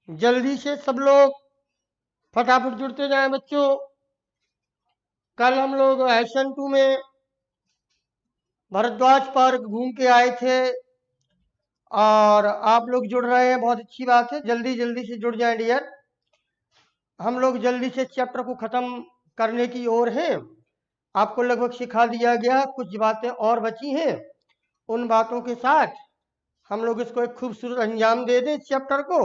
जल्दी से सब लोग फटाफट जुड़ते जाएं बच्चों। कल हम लोग SN2 में भारद्वाज पार्क घूम के आए थे और आप लोग जुड़ रहे हैं, बहुत अच्छी बात है। जल्दी जल्दी से जुड़ जाएं डियर। हम लोग जल्दी से चैप्टर को ख़त्म करने की ओर हैं। आपको लगभग सिखा दिया गया, कुछ बातें और बची हैं। उन बातों के साथ हम लोग इसको एक खूबसूरत अंजाम दे दें इस चैप्टर को,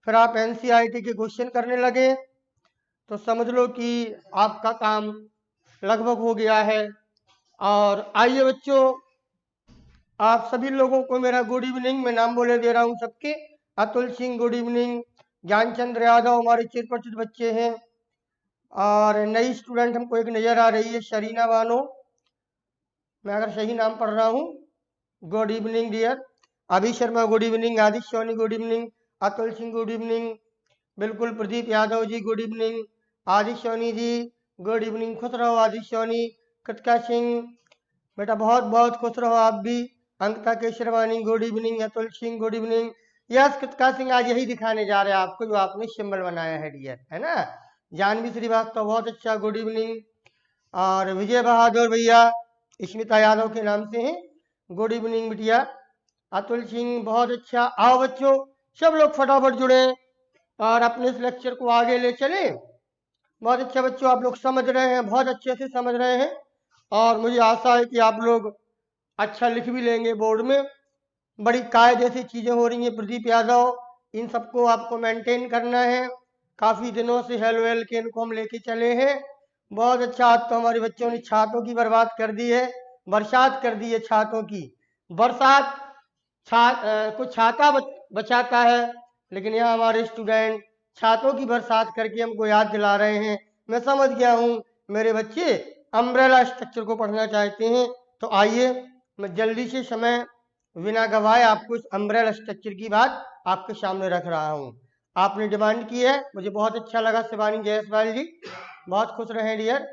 फिर आप NCERT के क्वेश्चन करने लगे तो समझ लो कि आपका काम लगभग हो गया है। और आइए बच्चों, आप सभी लोगों को मेरा गुड इवनिंग। मैं नाम बोले दे रहा हूँ सबके। अतुल सिंह गुड इवनिंग, ज्ञानचंद्र यादव हमारे चिरपरिचित बच्चे हैं, और नई स्टूडेंट हमको एक नज़र आ रही है शरीना बानो, मैं अगर सही नाम पढ़ रहा हूँ। Good evening dear. Abhi Sharma good evening, Aditya Soni good evening, Atul Singh good evening, बिल्कुल Pradeep Yadav ji good evening, Aditya Soni ji good evening, खुश रहो आदित्य सोनी। कृतिका सिंह बेटा बहुत बहुत खुश रहो आप भी। Ankita Kesharwani good evening, Atul Singh good evening. Yes Kritika Singh आज यही दिखाने जा रहे हैं आपको जो आपने सिंबल बनाया है डियर, है ना। जानवी श्रीवास्तव बहुत अच्छा गुड इवनिंग, और विजय बहादुर भैया स्मिता यादव के नाम से हैं, गुड इवनिंग बिटिया। अतुल सिंह बहुत अच्छा। आओ बच्चों सब लोग फटाफट जुड़े और अपने इस लेक्चर को आगे ले चले। बहुत अच्छा बच्चों, आप लोग समझ रहे हैं, बहुत अच्छे से समझ रहे हैं, और मुझे आशा है कि आप लोग अच्छा लिख भी लेंगे बोर्ड में। बड़ी कायदे से चीज़ें हो रही हैं प्रदीप यादव, इन सबको आपको मेंटेन करना है। काफ़ी दिनों से हेलो वेल के इनको हम लेके चले हैं। बहुत अच्छा, आज तो हमारे बच्चों ने छातों की बर्बाद कर दी है, बरसात कर दी है छातों की। बरसात कुछ छाता बचाता है, लेकिन यहाँ हमारे स्टूडेंट छातों की बरसात करके हमको याद दिला रहे हैं। मैं समझ गया हूँ मेरे बच्चे अम्ब्रेला स्ट्रक्चर को पढ़ना चाहते हैं, तो आइए मैं जल्दी से समय बिना गवाए आपको इस अम्ब्रेला स्ट्रक्चर की बात आपके सामने रख रहा हूँ। आपने डिमांड की है, मुझे बहुत अच्छा लगा शिवानी जायसवाल जी, बहुत खुश रहे डियर।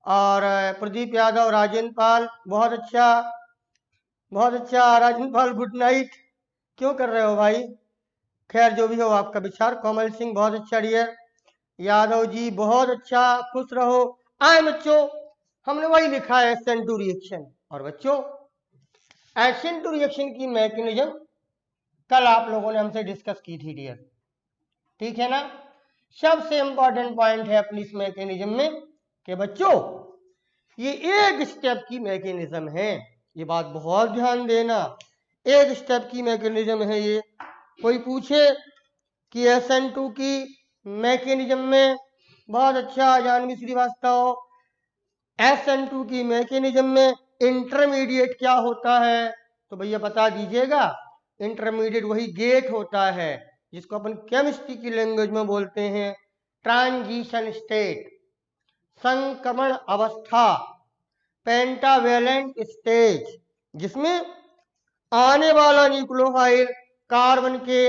और प्रदीप यादव, राजेंद्र पाल बहुत अच्छा, बहुत अच्छा। राजेंद्र पाल गुड नाइट, क्यों कर रहे हो भाई, खैर जो भी हो आपका विचार। कोमल सिंह बहुत अच्छा डियर। यादव जी बहुत अच्छा, खुश रहो। आए बच्चों, हमने वही लिखा है SN2 रिएक्शन। और बच्चों SN2 रिएक्शन की मैकेनिज्म कल आप लोगों ने हमसे डिस्कस की थी डियर, ठीक है ना। सबसे इंपॉर्टेंट पॉइंट है अपनी इस मैकेनिज्म में कि बच्चों ये एक स्टेप की मैकेनिज्म है, ये बात बहुत ध्यान देना, एक स्टेप की मैकेनिज्म है ये। कोई पूछे कि SN2 की मैकेनिज्म में, बहुत अच्छा जानवी श्रीवास्तव, SN2 की मैकेनिज्म में इंटरमीडिएट क्या होता है, तो भैया बता दीजिएगा। इंटरमीडिएट वही गेट होता है जिसको अपन केमिस्ट्री की लैंग्वेज में बोलते हैं ट्रांजिशन स्टेट, संक्रमण अवस्था, पेंटावेलेंट स्टेज, जिसमें आने वाला न्यूक्लियोफाइल कार्बन के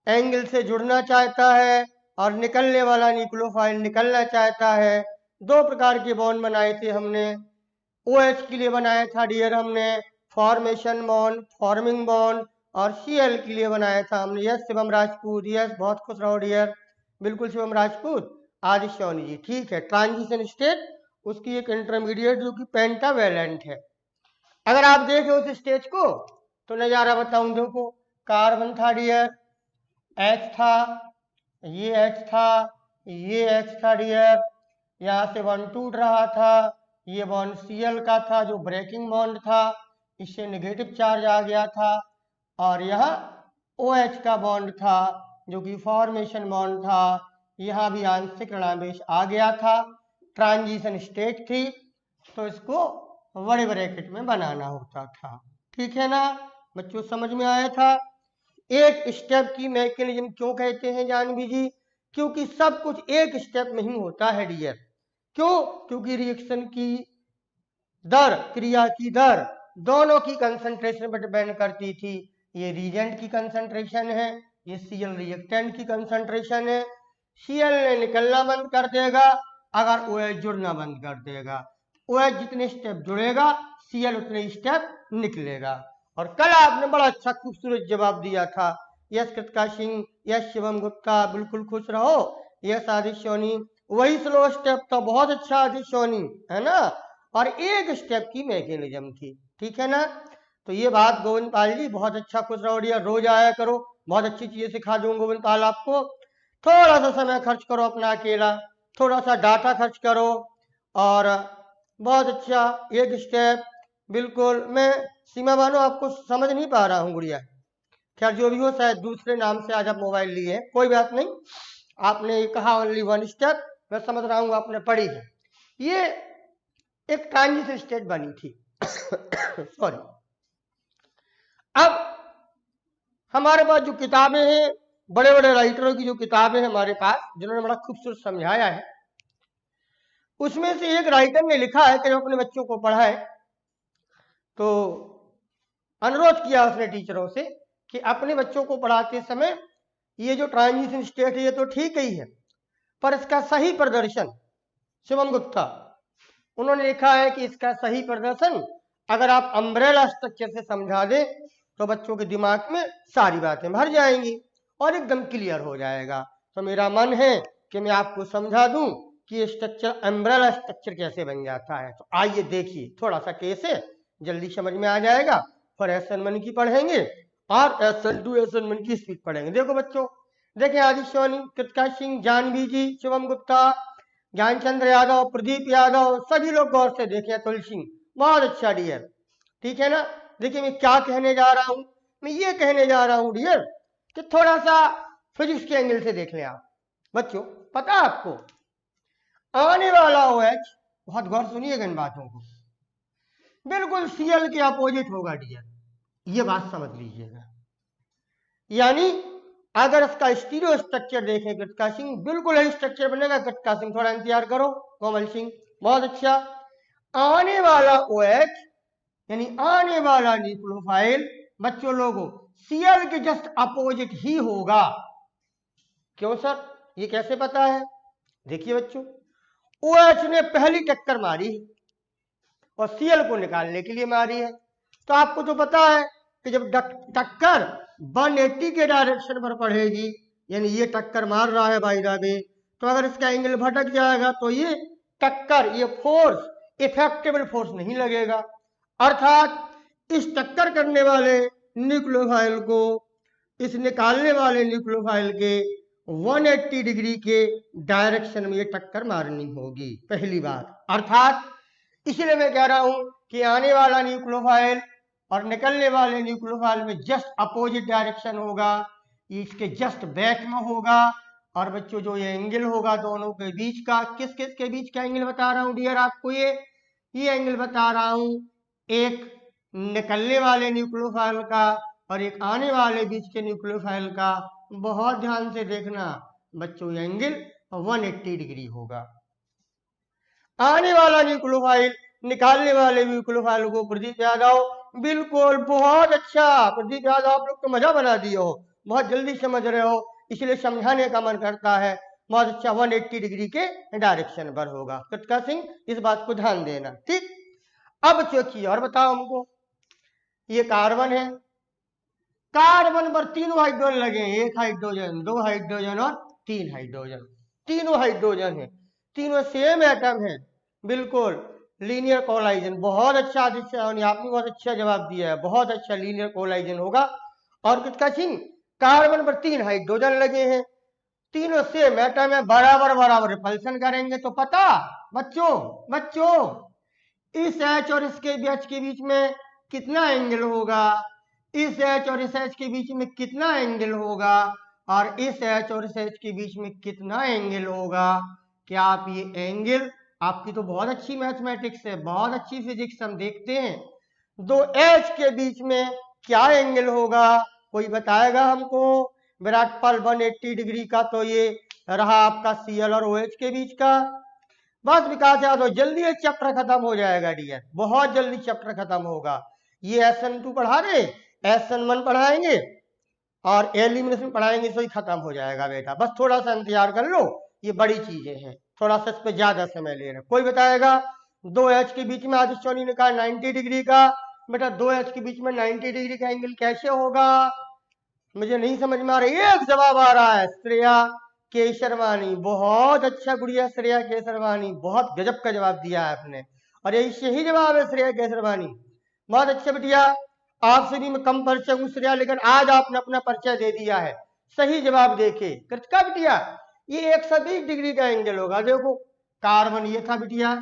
एंगल से जुड़ना चाहता है और निकलने वाला न्यूक्लियोफाइल निकलना चाहता है। दो प्रकार के बॉन्ड बनाए थे हमने। OH के लिए बनाया था डियर हमने फॉर्मेशन बॉन्ड, फॉर्मिंग बॉन्ड, और Cl के लिए बनाया था हमने। यस शिवम राजपूत, यस बहुत खुश रहो डियर, बिल्कुल शिवम राजपूत, आदित्य सोनी जी, ठीक है। ट्रांजिशन स्टेट उसकी एक इंटरमीडिएट जो कि पेंटावेलेंट है। अगर आप देखें उस स्टेज को तो नजारा बताऊं, देखो कार्बन था डियर, H था, ये H था, ये H था डियर, यहाँ से बॉन्ड टूट रहा था, ये बॉन्ड Cl का था जो ब्रेकिंग बॉन्ड था, इससे नेगेटिव चार्ज आ गया था, और यहाँ OH का बॉन्ड था जो कि फॉर्मेशन बॉन्ड था, यहाँ भी आंशिक ऋणावेश आ गया था। ट्रांजिशन स्टेट थी, तो इसको बड़े ब्रैकेट में बनाना होता था, ठीक है ना बच्चों, समझ में आया था। एक स्टेप की मैकेनिज्म क्यों कहते हैं जानवी जी, क्योंकि सब कुछ एक स्टेप में ही होता है डियर। क्यों, क्योंकि रिएक्शन की दर, क्रिया की दर दोनों की कंसंट्रेशन पर डिपेंड करती थी। ये रिएजेंट की कंसंट्रेशन है, ये Cl रिएक्टेंट की कंसंट्रेशन है। Cl ने निकलना बंद कर देगा अगर OH जुड़ना बंद कर देगा, OH जितने स्टेप जुड़ेगा Cl उतने स्टेप निकलेगा। और कल आपने बड़ा अच्छा खूबसूरत जवाब दिया था यस कृतिका सिंह, यस शिवम गुप्ता, बिल्कुल खुश रहो, यस आदित्य सोनी। वही स्लो स्टेप था, बहुत अच्छा आदित्य सोनी, है ना, और एक स्टेप की मैकेनिज्म थी, ठीक है ना। तो ये बात गोविंद पाल जी, बहुत अच्छा, खुश रहो डियर, रोज आया करो, बहुत अच्छी चीजें सिखा दूंगा गोविंद पाल आपको। थोड़ा सा समय खर्च करो अपना अकेला, थोड़ा सा डाटा खर्च करो, और बहुत अच्छा एक स्टेप। बिल्कुल, मैं सीमा बानो आपको समझ नहीं पा रहा हूँ गुड़िया, खैर जो भी हो, शायद दूसरे नाम से आज आप मोबाइल लिए हैं, कोई बात नहीं। आपने कहा ओनली वन स्टेप, मैं समझ रहा हूँ आपने पढ़ी है। ये एक ट्रांजिशन स्टेट बनी थी सॉरी। अब हमारे पास जो किताबें हैं, बड़े बड़े राइटरों की जो किताबें हैं हमारे पास, जिन्होंने बड़ा खूबसूरत समझाया है, उसमें से एक राइटर ने लिखा है कि जब अपने बच्चों को पढ़ाए तो अनुरोध किया उसने टीचरों से कि अपने बच्चों को पढ़ाते समय ये जो ट्रांजिशन स्टेट है ये तो ठीक ही है, पर इसका सही प्रदर्शन, शिवम गुप्ता, उन्होंने लिखा है कि इसका सही प्रदर्शन अगर आप अम्ब्रेला स्ट्रक्चर से समझा दें तो बच्चों के दिमाग में सारी बातें भर जाएंगी और एकदम क्लियर हो जाएगा। तो मेरा मन है कि मैं आपको समझा दूं कि ये स्ट्रक्चर अम्ब्रेला स्ट्रक्चर कैसे बन जाता है। तो आइए देखिए, थोड़ा सा केस है, जल्दी समझ में आ जाएगा। फिर SN1 की पढ़ेंगे और SN2 SN1 की स्पीड पढ़ेंगे। देखो बच्चों, देखें आदित्य सोनी, कृतिका सिंह, जानवी जी, शिवम गुप्ता, ज्ञानचंद्र यादव, प्रदीप यादव, सभी लोग गौर से देखें, अतुल सिंह, बहुत अच्छा डियर, ठीक है ना। देखिए मैं क्या कहने जा रहा हूं, मैं ये कहने जा रहा हूं डियर कि थोड़ा सा फिजिक्स के एंगल से देख लें आप बच्चों। पता आपको आने वाला OH, बहुत गौर सुनिएगा इन बातों को, बिल्कुल Cl के अपोजिट होगा डियर, ये बात समझ लीजिएगा। यानी अगर इसका स्टीरियो स्ट्रक्चर देखें कृतिका सिंह, बिल्कुल यही स्ट्रक्चर बनेगा। कृतिका सिंह थोड़ा इंतजार करो, कोमल सिंह, बहुत अच्छा। आने वाला OH यानी आने वाला न्यूक्लियोफाइल बच्चों लोगों Cl के जस्ट अपोजिट ही होगा। क्यों सर, ये कैसे पता है? देखिए बच्चों, OH ने पहली टक्कर मारी और Cl को निकालने के लिए मारी है। तो आपको तो पता है कि जब टक्कर 180 के डायरेक्शन पर पड़ेगी, यानी ये टक्कर मार रहा है बाई द वे, तो अगर इसका एंगल भटक जाएगा तो ये टक्कर, ये फोर्स इफेक्टेबल फोर्स नहीं लगेगा। अर्थात इस टक्कर करने वाले न्यूक्लियोफाइल को इस निकालने वाले न्यूक्लियोफाइल के 180 डिग्री के डायरेक्शन में ये टक्कर मारनी होगी, पहली बात। अर्थात इसलिए मैं कह रहा हूं कि आने वाला न्यूक्लियोफाइल और निकलने वाले न्यूक्लियोफाइल में जस्ट अपोजिट डायरेक्शन होगा, इसके जस्ट बैक में होगा। और बच्चों जो ये एंगल होगा दोनों के बीच का, किस किस के बीच का एंगल बता रहा हूं डियर आपको, ये एंगल बता रहा हूं, एक निकलने वाले न्यूक्लियोफाइल का और एक आने वाले बीच के न्यूक्लियोफाइल का। बहुत ध्यान से देखना बच्चों, ये एंगल 180 डिग्री होगा। आने वाला न्यूक्लियोफाइल निकालने वाले न्यूक्लियोफाइल को प्रदीप यादव, बिल्कुल बहुत अच्छा प्रदीप यादव, आप लोग तो मजा बना दिए हो, बहुत जल्दी समझ रहे हो, इसलिए समझाने का मन करता है। बहुत अच्छा, 180 डिग्री के डायरेक्शन पर होगा। कृतिका सिंह, इस बात को ध्यान देना, ठीक। अब चौथी और बताओ हमको, ये कार्बन है, कार्बन पर तीनों हाइड्रोजन लगे हैं, एक हाइड्रोजन, दो हाइड्रोजन और तीन हाइड्रोजन, तीनों हाइड्रोजन है, तीनों सेम एटम है, बिल्कुल लीनियर कोलाइजन। बहुत अच्छा आदित्य, आपने बहुत अच्छा जवाब दिया है, बहुत अच्छा, लीनियर कोलाइजन होगा। और कृतिका सिंह, कार्बन पर तीन हाइड्रोजन लगे हैं, तीनों सेम एटम है, बराबर बराबर रिपल्सन करेंगे तो पता बच्चों इस H और इसके H के बीच में कितना एंगल होगा, इस H और इस H के बीच में कितना एंगल होगा, और इस H और इस H के बीच में कितना एंगल होगा। क्या आप ये एंगल, आपकी तो बहुत अच्छी मैथमेटिक्स है, बहुत अच्छी फिजिक्स, हम देखते हैं दो H के बीच में क्या एंगल होगा, कोई बताएगा हमको? विराटपाल 180 डिग्री का, तो ये रहा आपका Cl और OH के बीच का। बस विकास यादव, जल्दी ये चैप्टर खत्म हो जाएगा डियर, बहुत जल्दी चैप्टर खत्म होगा। ये SN2 पढ़ा रहे, SN1 पढ़ाएंगे और एलिमिनेशन पढ़ाएंगे, तो ही खत्म हो जाएगा बेटा, बस थोड़ा सा इंतजार कर लो, ये बड़ी चीजें हैं, थोड़ा सा इस पर ज्यादा समय ले रहे। कोई बताएगा 2H के बीच में आदित्य सोनी ने कहा 90 डिग्री का, बेटा 2H के बीच में 90 डिग्री का एंगल कैसे होगा? मुझे नहीं समझ में आ रहा। एक जवाब आ रहा है, श्रेया केसरवानी। बहुत अच्छा गुड़िया श्रेया केसरवानी, बहुत गजब का जवाब दिया है आपने, और यही सही जवाब है श्रेया केसरवानी। बहुत अच्छा बिटिया, आपसे भी मैं कम परिचय हूँ श्रेया, लेकिन आज आपने अपना परिचय दे दिया है। सही जवाब देखे कृतिका बिटिया, ये 120 डिग्री का एंगल होगा। देखो कार्बन ये था बिटिया,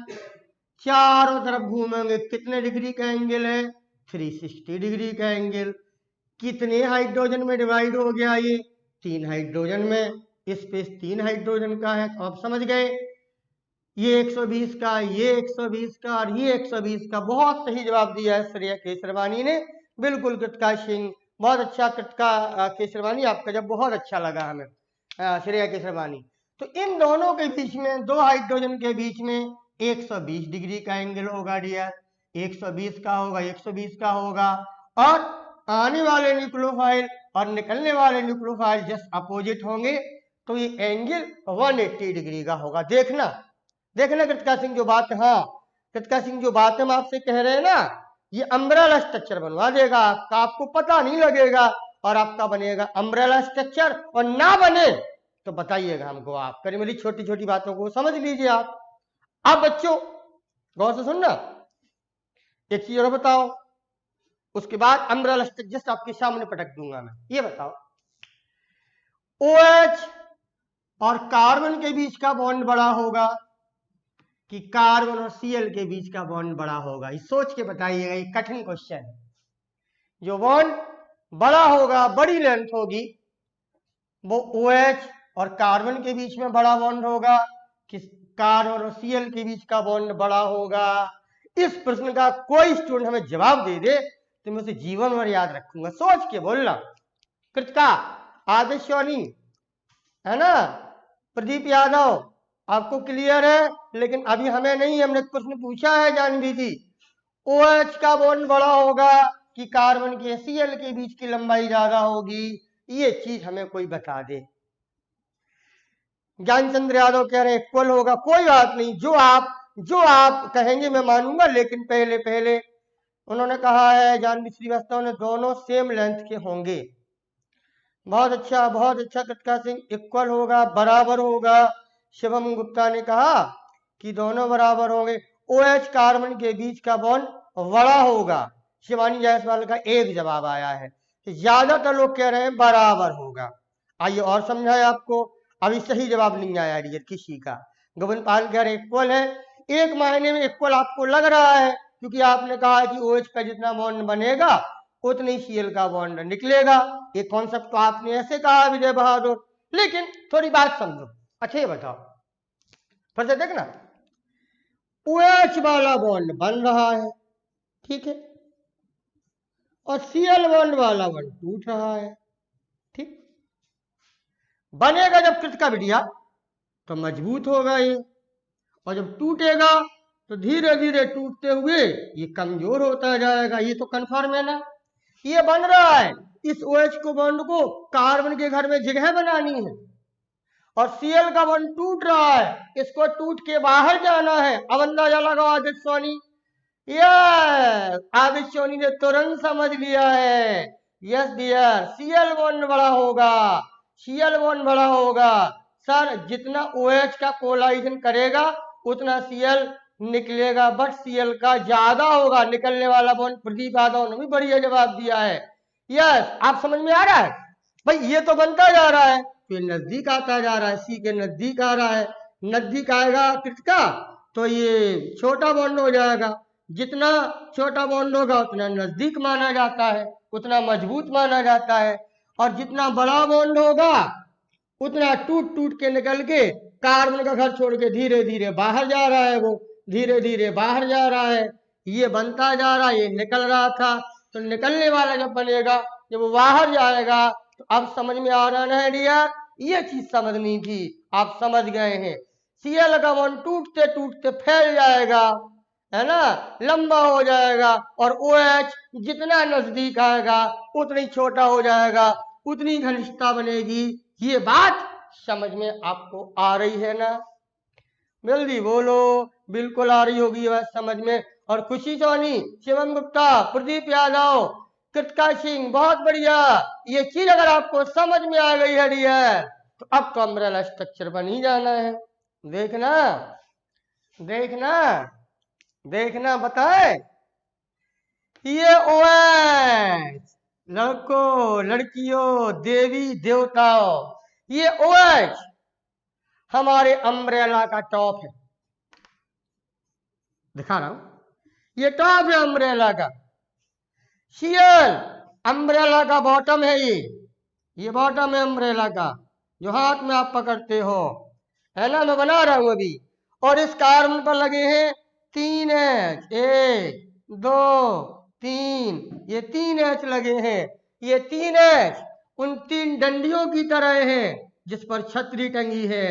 चारों तरफ घूमेंगे, कितने डिग्री का एंगल है? 360 डिग्री का एंगल। कितने हाइड्रोजन में डिवाइड हो गया ये? 3 हाइड्रोजन में। स्पेस 3 हाइड्रोजन का है, तो आप समझ गए ये 120 का, ये 120 का और ये 120 का। बहुत सही जवाब दिया है श्रेया केसरवानी ने, बिल्कुल कृतिका सिंह। बहुत अच्छा कृतिका केसरवानी, आपका जब बहुत अच्छा लगा हमें श्रेया केसरवानी। तो इन दोनों के बीच में, दो हाइड्रोजन के बीच में 120 डिग्री का एंगल होगा डियर। 120 का होगा, 120 का होगा, और आने वाले न्यूक्लियोफाइल और निकलने वाले न्यूक्लियोफाइल जस्ट अपोजिट होंगे, तो ये एंगल 180 डिग्री का होगा। देखना देखना कृतिका सिंह जो बात, हाँ कृतिका सिंह जो बात हम आपसे कह रहे हैं ना, ये अम्ब्रेला स्ट्रक्चर बनवा देगा आपका, आपको पता नहीं लगेगा, और आपका बनेगा अम्ब्रेला स्ट्रक्चर। और ना बने तो बताइएगा हमको आप, करीब मेरी छोटी छोटी बातों को समझ लीजिए आप। अब बच्चों गौर से सुनना, एक चीज और बताओ, उसके बाद अम्ब्रेला स्ट्रक्चर जस्ट आपके सामने पटक दूंगा मैं। ये बताओ, OH और कार्बन के बीच का बॉन्ड बड़ा होगा कि कार्बन और Cl के बीच का बॉन्ड बड़ा होगा? ये सोच के बताइएगा, ये कठिन क्वेश्चन है। जो बॉन्ड बड़ा होगा, बड़ी लेंथ होगी, वो OH और कार्बन के बीच में बड़ा बॉन्ड होगा कि कार्बन और Cl के बीच का बॉन्ड बड़ा होगा? इस प्रश्न का कोई स्टूडेंट हमें जवाब दे दे तो मैं उसे जीवन भर याद रखूंगा। सोच के बोलना। कृतिका, आदित्य सोनी, है ना, प्रदीप यादव, आपको क्लियर है? लेकिन अभी हमें नहीं, हमने प्रश्न पूछा है जानवी जी, OH का बॉन्ड बड़ा होगा कि कार्बन के Cl के बीच की लंबाई ज्यादा होगी? ये चीज हमें कोई बता दे। ज्ञानचंद्र यादव कह रहे हैं इक्वल होगा। कोई बात नहीं, जो आप कहेंगे मैं मानूंगा, लेकिन पहले पहले उन्होंने कहा है, जानवी श्रीवास्तव ने, दोनों सेम लेंथ के होंगे। बहुत अच्छा कृतिका सिंह, इक्वल होगा, बराबर होगा। शिवम गुप्ता ने कहा कि दोनों बराबर होंगे। OH कार्बन के बीच का बॉन्ड बड़ा होगा। शिवानी जायसवाल का एक जवाब आया है, ज्यादातर लोग कह रहे हैं बराबर होगा। आइए और समझाए आपको, अभी सही जवाब नहीं आया डियर किसी का। गोविंद पाल कह रहे इक्वल है। एक मायने में इक्वल आपको लग रहा है, क्योंकि आपने कहा है कि OH का जितना बॉन्ड बनेगा उतनी Cl का बॉन्ड निकलेगा। ये कॉन्सेप्ट तो आपने ऐसे कहा विजय बहादुर, लेकिन थोड़ी बात समझो। अच्छा ये बताओ, फिर से देखना, OH वाला बॉन्ड बन रहा है, ठीक है, और Cl बॉन्ड वाला बॉन्ड टूट रहा है, ठीक। बनेगा जब कृतिका बिटिया तो मजबूत होगा ये, और जब टूटेगा तो धीरे धीरे टूटते हुए ये कमजोर होता जाएगा। ये तो कंफर्म है ना। ये बन रहा है, इस OH को बॉन्ड को कार्बन के घर में जगह बनानी है, और Cl का बॉन्ड टूट रहा है, इसको टूट के बाहर जाना है। अब अंदाजा लगाओ आदित्य सोनी, आदित्य सोनी ने तुरंत समझ लिया है। यस डियर, Cl बॉन्ड बड़ा होगा, Cl बॉन्ड बड़ा होगा। सर जितना OH का कोलाइजन करेगा उतना Cl निकलेगा, बट Cl का ज्यादा होगा निकलने वाला बॉन्ड। प्रदीप यादव ने भी बढ़िया जवाब दिया है। यस, आप समझ में आ रहा है भाई? ये तो बनता जा रहा है, फिर नजदीक आता जा रहा है, C के नजदीक आ रहा है। नजदीक आएगा कृतिका तो ये छोटा बॉन्ड हो जाएगा। जितना छोटा बॉन्ड होगा उतना नजदीक माना जाता है, उतना मजबूत माना जाता है, और जितना बड़ा बॉन्ड होगा उतना टूट टूट के निकल के कार्बन का घर छोड़ के धीरे धीरे बाहर जा रहा है, वो धीरे धीरे बाहर जा रहा है। ये बनता जा रहा है, ये निकल रहा था, तो निकलने वाला जब बनेगा, जब वो बाहर जाएगा, तो अब समझ में आ रहा है डियर, ये चीज समझनी थी, आप समझ गए हैं। Cl का बॉन्ड टूटते टूटते फैल जाएगा, है ना, लंबा हो जाएगा, और OH जितना नजदीक आएगा उतना ही छोटा हो जाएगा, उतनी घनिष्ठता बनेगी। ये बात समझ में आपको आ रही है ना? जल्दी बोलो, बिल्कुल आ रही होगी बात समझ में। और खुशी सोनी, शिवम गुप्ता, प्रदीप यादव, कृतिका सिंह, बहुत बढ़िया। ये चीज अगर आपको समझ में आ गई है डियर, तो अब तो अम्ब्रेला स्ट्रक्चर बन ही जाना है। देखना देखना देखना, बताए ये ओएच, लड़कों लड़कियों देवी देवताओं, ये ओएच हमारे अम्ब्रेला का टॉप है। दिखा रहा हूं, ये टॉप है अम्ब्रेला का। सीएल अम्ब्रेला का बॉटम है, ये बॉटम है अम्ब्रेला का, जो हाथ में आप पकड़ते हो, है ना। मैं बना रहा हूं अभी। और इस कार्बन पर लगे हैं 3 एच, 1 2 3, ये 3 एच लगे हैं। ये 3 एच उन 3 डंडियों की तरह है जिस पर छतरी टंगी है।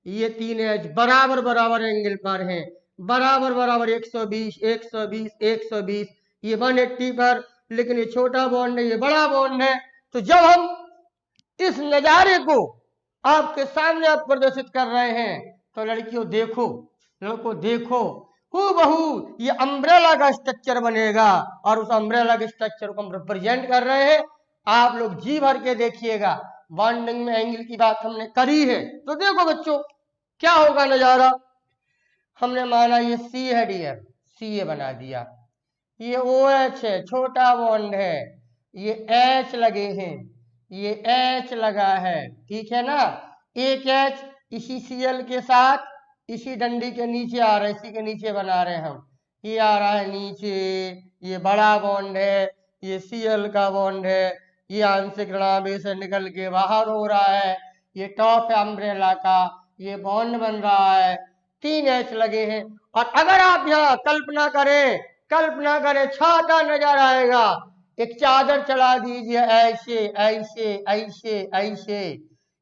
ये 3 एच बराबर बराबर एंगल पर है, बराबर बराबर 120 120 120, ये 180 पर। लेकिन ये छोटा बॉन्ड है, ये बड़ा बॉन्ड है। तो जब हम इस नजारे को आपके सामने आप प्रदर्शित कर रहे हैं, तो लड़कियों देखो, लड़कों देखो, हूबहू ये अम्ब्रेला का स्ट्रक्चर बनेगा। और उस अम्ब्रेला के स्ट्रक्चर को हम रिप्रेजेंट कर रहे हैं। आप लोग जी भर के देखिएगा। बॉन्डिंग में एंगल की बात हमने करी है, तो देखो बच्चों क्या होगा नजारा। हमने माना ये सी है डियर, सी ए बना दिया। ये ओ एच है, छोटा बॉन्ड है। ये एच लगे हैं, ये एच लगा है, ठीक है ना। एक एच इसी सीएल के साथ इसी डंडी के नीचे आ रहा है, इसी के नीचे बना रहे हैं हम। ये आ रहा है नीचे, ये बड़ा बॉन्ड है, ये सीएल का बॉन्ड है। ये आंशिक ऋणावेश से निकल के बाहर हो रहा है। ये टॉप है अम्ब्रेला का, ये बॉन्ड बन रहा है। 3 एच लगे हैं। और अगर आप यहाँ कल्पना करें छाता नजर आएगा। एक चादर चला दीजिए, ऐसे ऐसे ऐसे ऐसे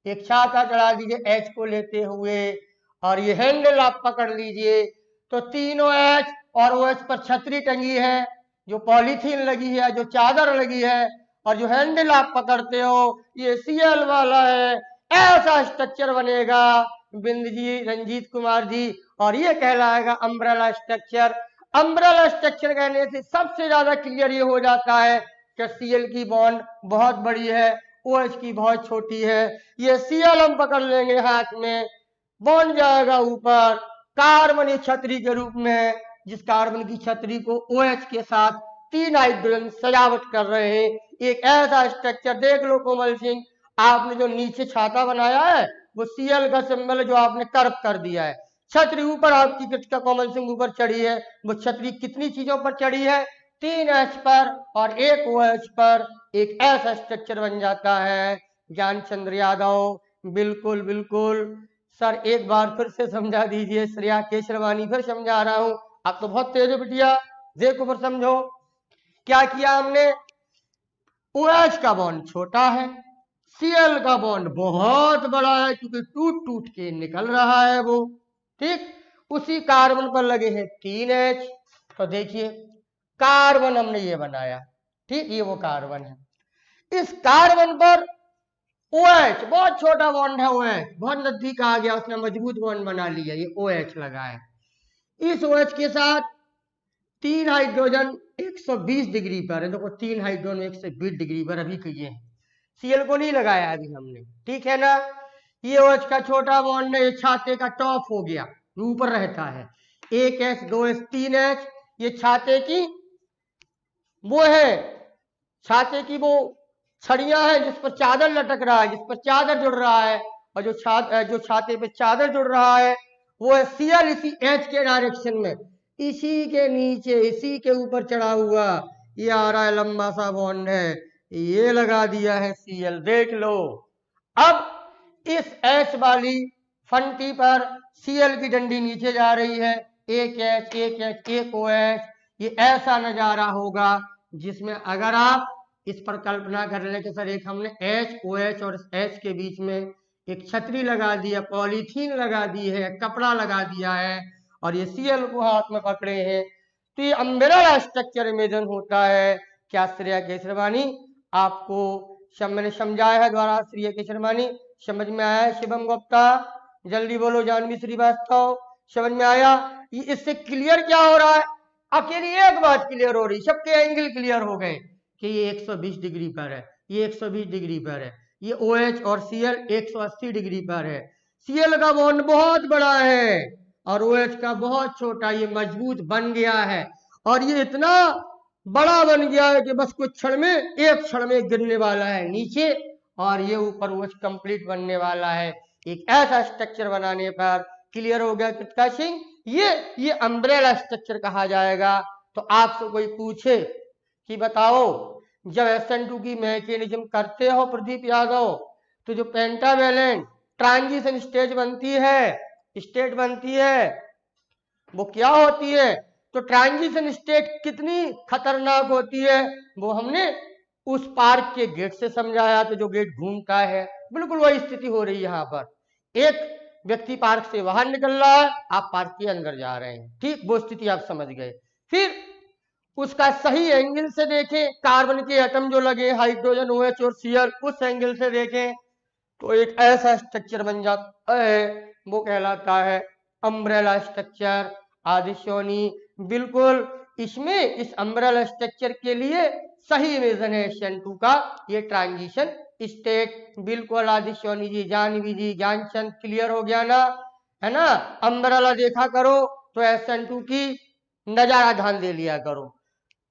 एक छाता चला दीजिए एच को लेते हुए, और ये हैंडल आप पकड़ लीजिए। तो तीनों एच और ओ एच पर छतरी टंगी है, जो पॉलीथीन लगी है, जो चादर लगी है, और जो हैंडल आप पकड़ते हो ये सीएल वाला है। ऐसा स्ट्रक्चर बनेगा बिंद जी, रंजीत कुमार जी, और ये कहलाएगा अम्ब्रेला स्ट्रक्चर। अम्ब्रेला स्ट्रक्चर कहने से सबसे ज्यादा क्लियर ये हो जाता है कि सीएल की बॉन्ड बहुत बड़ी है, ओएच की बहुत छोटी है। ये सीएल हम पकड़ लेंगे हाथ में, बॉन्ड जाएगा ऊपर, कार्बन ये छतरी के रूप में है, जिस कार्बन की छतरी को ओएच के साथ 3 हाइड्रोजन सजावट कर रहे हैं। एक ऐसा स्ट्रक्चर देख लो कोमल सिंह, आपने जो नीचे छाता बनाया है वो सीएल का सिंबल है, जो आपने कर्व कर दिया है। छतरी ऊपर आपकी कृतिका कोमल सिंह ऊपर चढ़ी है। वो छतरी कितनी चीजों पर चढ़ी है? 3 एच पर और 1 OH पर। एक ऐसा स्ट्रक्चर बन जाता है। ज्ञानचंद्र यादव, बिल्कुल बिल्कुल सर, एक बार फिर से समझा दीजिए। श्रेया केशरवानी, फिर समझा रहा हूं, आप तो बहुत तेज हो बिटिया, देखो फिर समझो क्या किया हमने। OH का बॉन्ड छोटा है, Cl का बॉन्ड बहुत बड़ा है, क्योंकि टूट टूट के निकल रहा है वो, ठीक। उसी कार्बन पर लगे हैं 3 एच। तो देखिए कार्बन हमने ये बनाया, ठीक, ये वो कार्बन है। इस कार्बन पर OH बहुत छोटा बॉन्ड है, OH बहुत नजदीक आ गया, उसने मजबूत बॉन्ड बना लिया, ये OH लगा है। इस OH के साथ 3 हाइड्रोजन 120 डिग्री पर है। देखो 3 हाइड्रोजन 120 डिग्री पर अभी किए हैं, Cl को नहीं लगाया अभी हमने, ठीक है ना। ये OH का छोटा बॉन्ड है, ये छाते का टॉप हो गया, ऊपर रहता है। 1 एच 2 एच 3 एच, ये छाते की वो है, छाते की वो छड़ियां हैं जिस पर चादर लटक रहा है, जिस पर चादर जुड़ रहा है। और जो छाते पे चादर जुड़ रहा है वो है Cl, इसी एच के डायरेक्शन में, इसी के नीचे, इसी के ऊपर चढ़ा हुआ ये आ रहा है, लंबा सा बॉन्ड है, ये लगा दिया है Cl, देख लो। अब इस H वाली फंटी पर Cl की डंडी नीचे जा रही है, 1 H 1 H 1 OH। ये ऐसा नजारा होगा जिसमें अगर आप इस पर कल्पना कर ले कि सर एक हमने H OH और H के बीच में एक छतरी लगा दी है, पॉलीथीन लगा दी है, कपड़ा लगा दिया है, और ये Cl को हाथ में पकड़े हैं, तो ये अम्ब्रेला स्ट्रक्चर इमेजिन होता है। क्या श्रेया केशरवानी आपको मैंने समझाया है द्वारा? श्रेया केशरवानी समझ में आया है? शिवम गुप्ता जल्दी बोलो, जानवी श्रीवास्तव समझ में आया? इससे क्लियर क्या हो रहा है? अकेली एक बात क्लियर हो रही, सबके एंगल क्लियर हो गए कि ये 120 डिग्री पर है, ये 120 डिग्री पर है। ये OH और Cl 180 डिग्री पर है। Cl का बॉन्ड बहुत बड़ा है और OH का बहुत छोटा, ये मजबूत बन गया है और ये इतना बड़ा बन गया है कि बस कुछ क्षण में, एक क्षण में गिरने वाला है नीचे और ये ऊपर OH कंप्लीट बनने वाला है। एक ऐसा स्ट्रक्चर बनाने पर क्लियर हो गया कृतिका सिंह, ये अम्ब्रेला स्ट्रक्चर कहा जाएगा। तो आपसे कोई पूछे कि बताओ जब SN2 की मैकेनिज्म करते हो प्रदीप यादव, तो जो पेंटावेलेंट ट्रांजिशन स्टेट बनती है वो क्या होती है? तो ट्रांजिशन स्टेट कितनी खतरनाक होती है वो हमने उस पार्क के गेट से समझाया। तो जो गेट घूमता है, बिल्कुल वही स्थिति हो रही है यहाँ पर। एक व्यक्ति पार्क से बाहर निकल रहा है, आप पार्क के अंदर जा रहे हैं, ठीक वो स्थिति आप समझ गए। फिर उसका सही एंगल से देखें, कार्बन के एटम जो लगे हाइड्रोजन OH और Cl, उस एंगल से देखें तो एक ऐसा स्ट्रक्चर बन जाता है, वो कहलाता है अम्ब्रेला स्ट्रक्चर। आदिशोनी बिल्कुल इसमें, इस अम्ब्रेला स्ट्रक्चर के लिए सही रीजन है SN2 का, ये ट्रांजिशन स्टेट। बिल्कुल आदिशोनी जी, जानवी जी, ज्ञानचंद, क्लियर हो गया ना, है ना। अम्ब्रेला देखा करो तो SN2 की नजारा ध्यान दे लिया करो।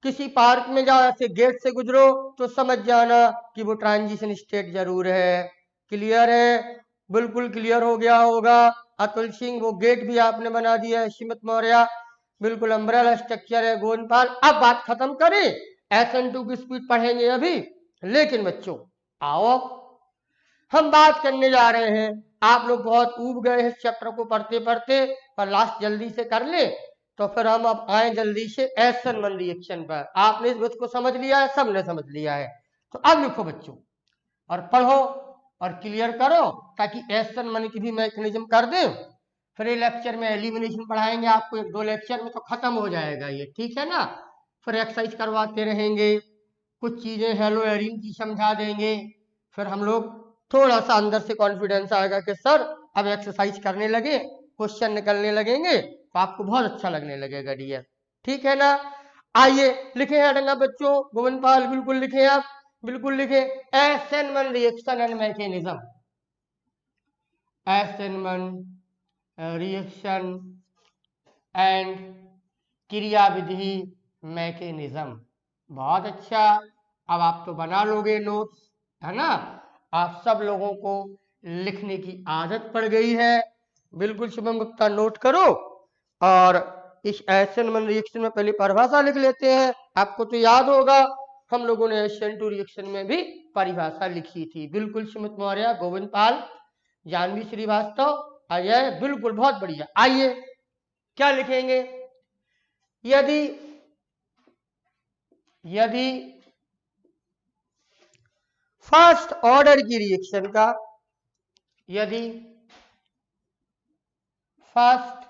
किसी पार्क में जाओ, ऐसे गेट से गुजरो तो समझ जाना कि वो ट्रांजिशन स्टेट जरूर है। क्लियर है? बिल्कुल क्लियर हो गया होगा। अतुल सिंह, वो गेट भी आपने बना दिया है। सुमित मौर्य, बिल्कुल अम्ब्रेला स्ट्रक्चर है। गोविंदपाल, अब बात खत्म करें, SN2 की स्पीड पढ़ेंगे अभी, लेकिन बच्चों आओ हम बात करने जा रहे हैं। आप लोग बहुत ऊब गए हैं चैप्टर को पढ़ते पढ़ते, पर लास्ट जल्दी से कर ले तो फिर हम अब आए जल्दी से SN1 रिएक्शन पर। आपने इस बात को समझ लिया है, सबने समझ लिया है। तो अब लिखो बच्चों और पढ़ो और क्लियर करो, ताकि SN1 की भी मैकेनिज्म कर दें। फिर ये लेक्चर में एलिमिनेशन पढ़ाएंगे आपको, 1-2 लेक्चर में तो खत्म हो जाएगा ये, ठीक है ना। फिर एक्सरसाइज करवाते रहेंगे, कुछ चीजें हेलो एरिन की समझा देंगे। फिर हम लोग थोड़ा सा अंदर से कॉन्फिडेंस आएगा कि सर अब एक्सरसाइज करने लगे, क्वेश्चन निकलने लगेंगे तो आपको बहुत अच्छा लगने लगेगा डियर, ठीक है ना। आइए लिखे हटना बच्चों, गोविंदपाल बिल्कुल लिखे, आप बिल्कुल लिखे। SN1 reaction and mechanism, SN1 reaction and क्रियाविधि मैकेनिज्म। बहुत अच्छा, अब आप तो बना लोगे नोट्स, है ना। आप सब लोगों को लिखने की आदत पड़ गई है। बिल्कुल शुभम गुप्ता नोट करो और इस SN1 रिएक्शन में पहले परिभाषा लिख लेते हैं। आपको तो याद होगा हम लोगों ने SN2 रिएक्शन में भी परिभाषा लिखी थी। बिल्कुल सुमित मौर्य, गोविंदपाल, जानवी श्रीवास्तव, अजय, बिल्कुल बहुत बढ़िया। आइए क्या लिखेंगे? यदि फर्स्ट ऑर्डर की रिएक्शन का, यदि फर्स्ट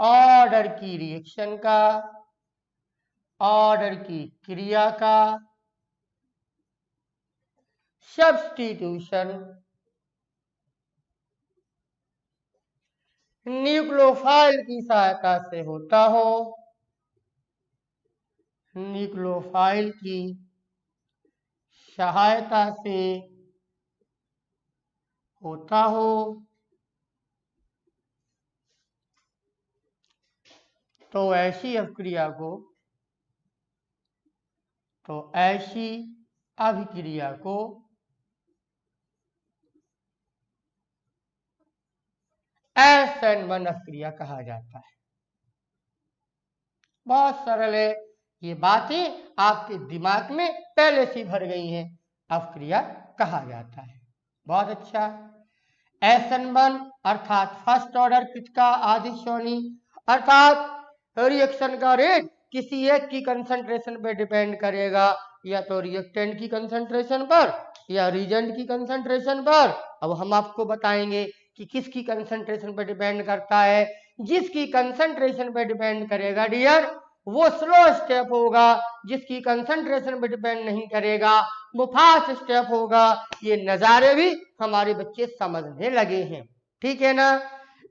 ऑर्डर की रिएक्शन का, ऑर्डर की क्रिया का सब्स्टिट्यूशन न्यूक्लियोफाइल की सहायता से होता हो, न्यूक्लियोफाइल की सहायता से होता हो तो ऐसी अभिक्रिया को SN1 अभिक्रिया कहा जाता है। बहुत सरल है, ये बातें आपके दिमाग में पहले से भर गई हैं। अभिक्रिया कहा जाता है। बहुत अच्छा। SN1 अर्थात फर्स्ट ऑर्डर कृतिका आदिशोनी, अर्थात रिएक्शन का रेट किसी एक की कंसंट्रेशन पर डिपेंड करेगा, या तो रिएक्टेंट की कंसंट्रेशन पर या रिएजेंट की कंसंट्रेशन पर। अब हम आपको बताएंगे कि किसकी कंसंट्रेशन पर डिपेंड करता है। जिसकी कंसंट्रेशन पर डिपेंड करेगा डियर वो स्लो स्टेप होगा, जिसकी कंसंट्रेशन पर डिपेंड नहीं करेगा वो फास्ट स्टेप होगा। ये नजारे भी हमारे बच्चे समझने लगे हैं, ठीक है ना।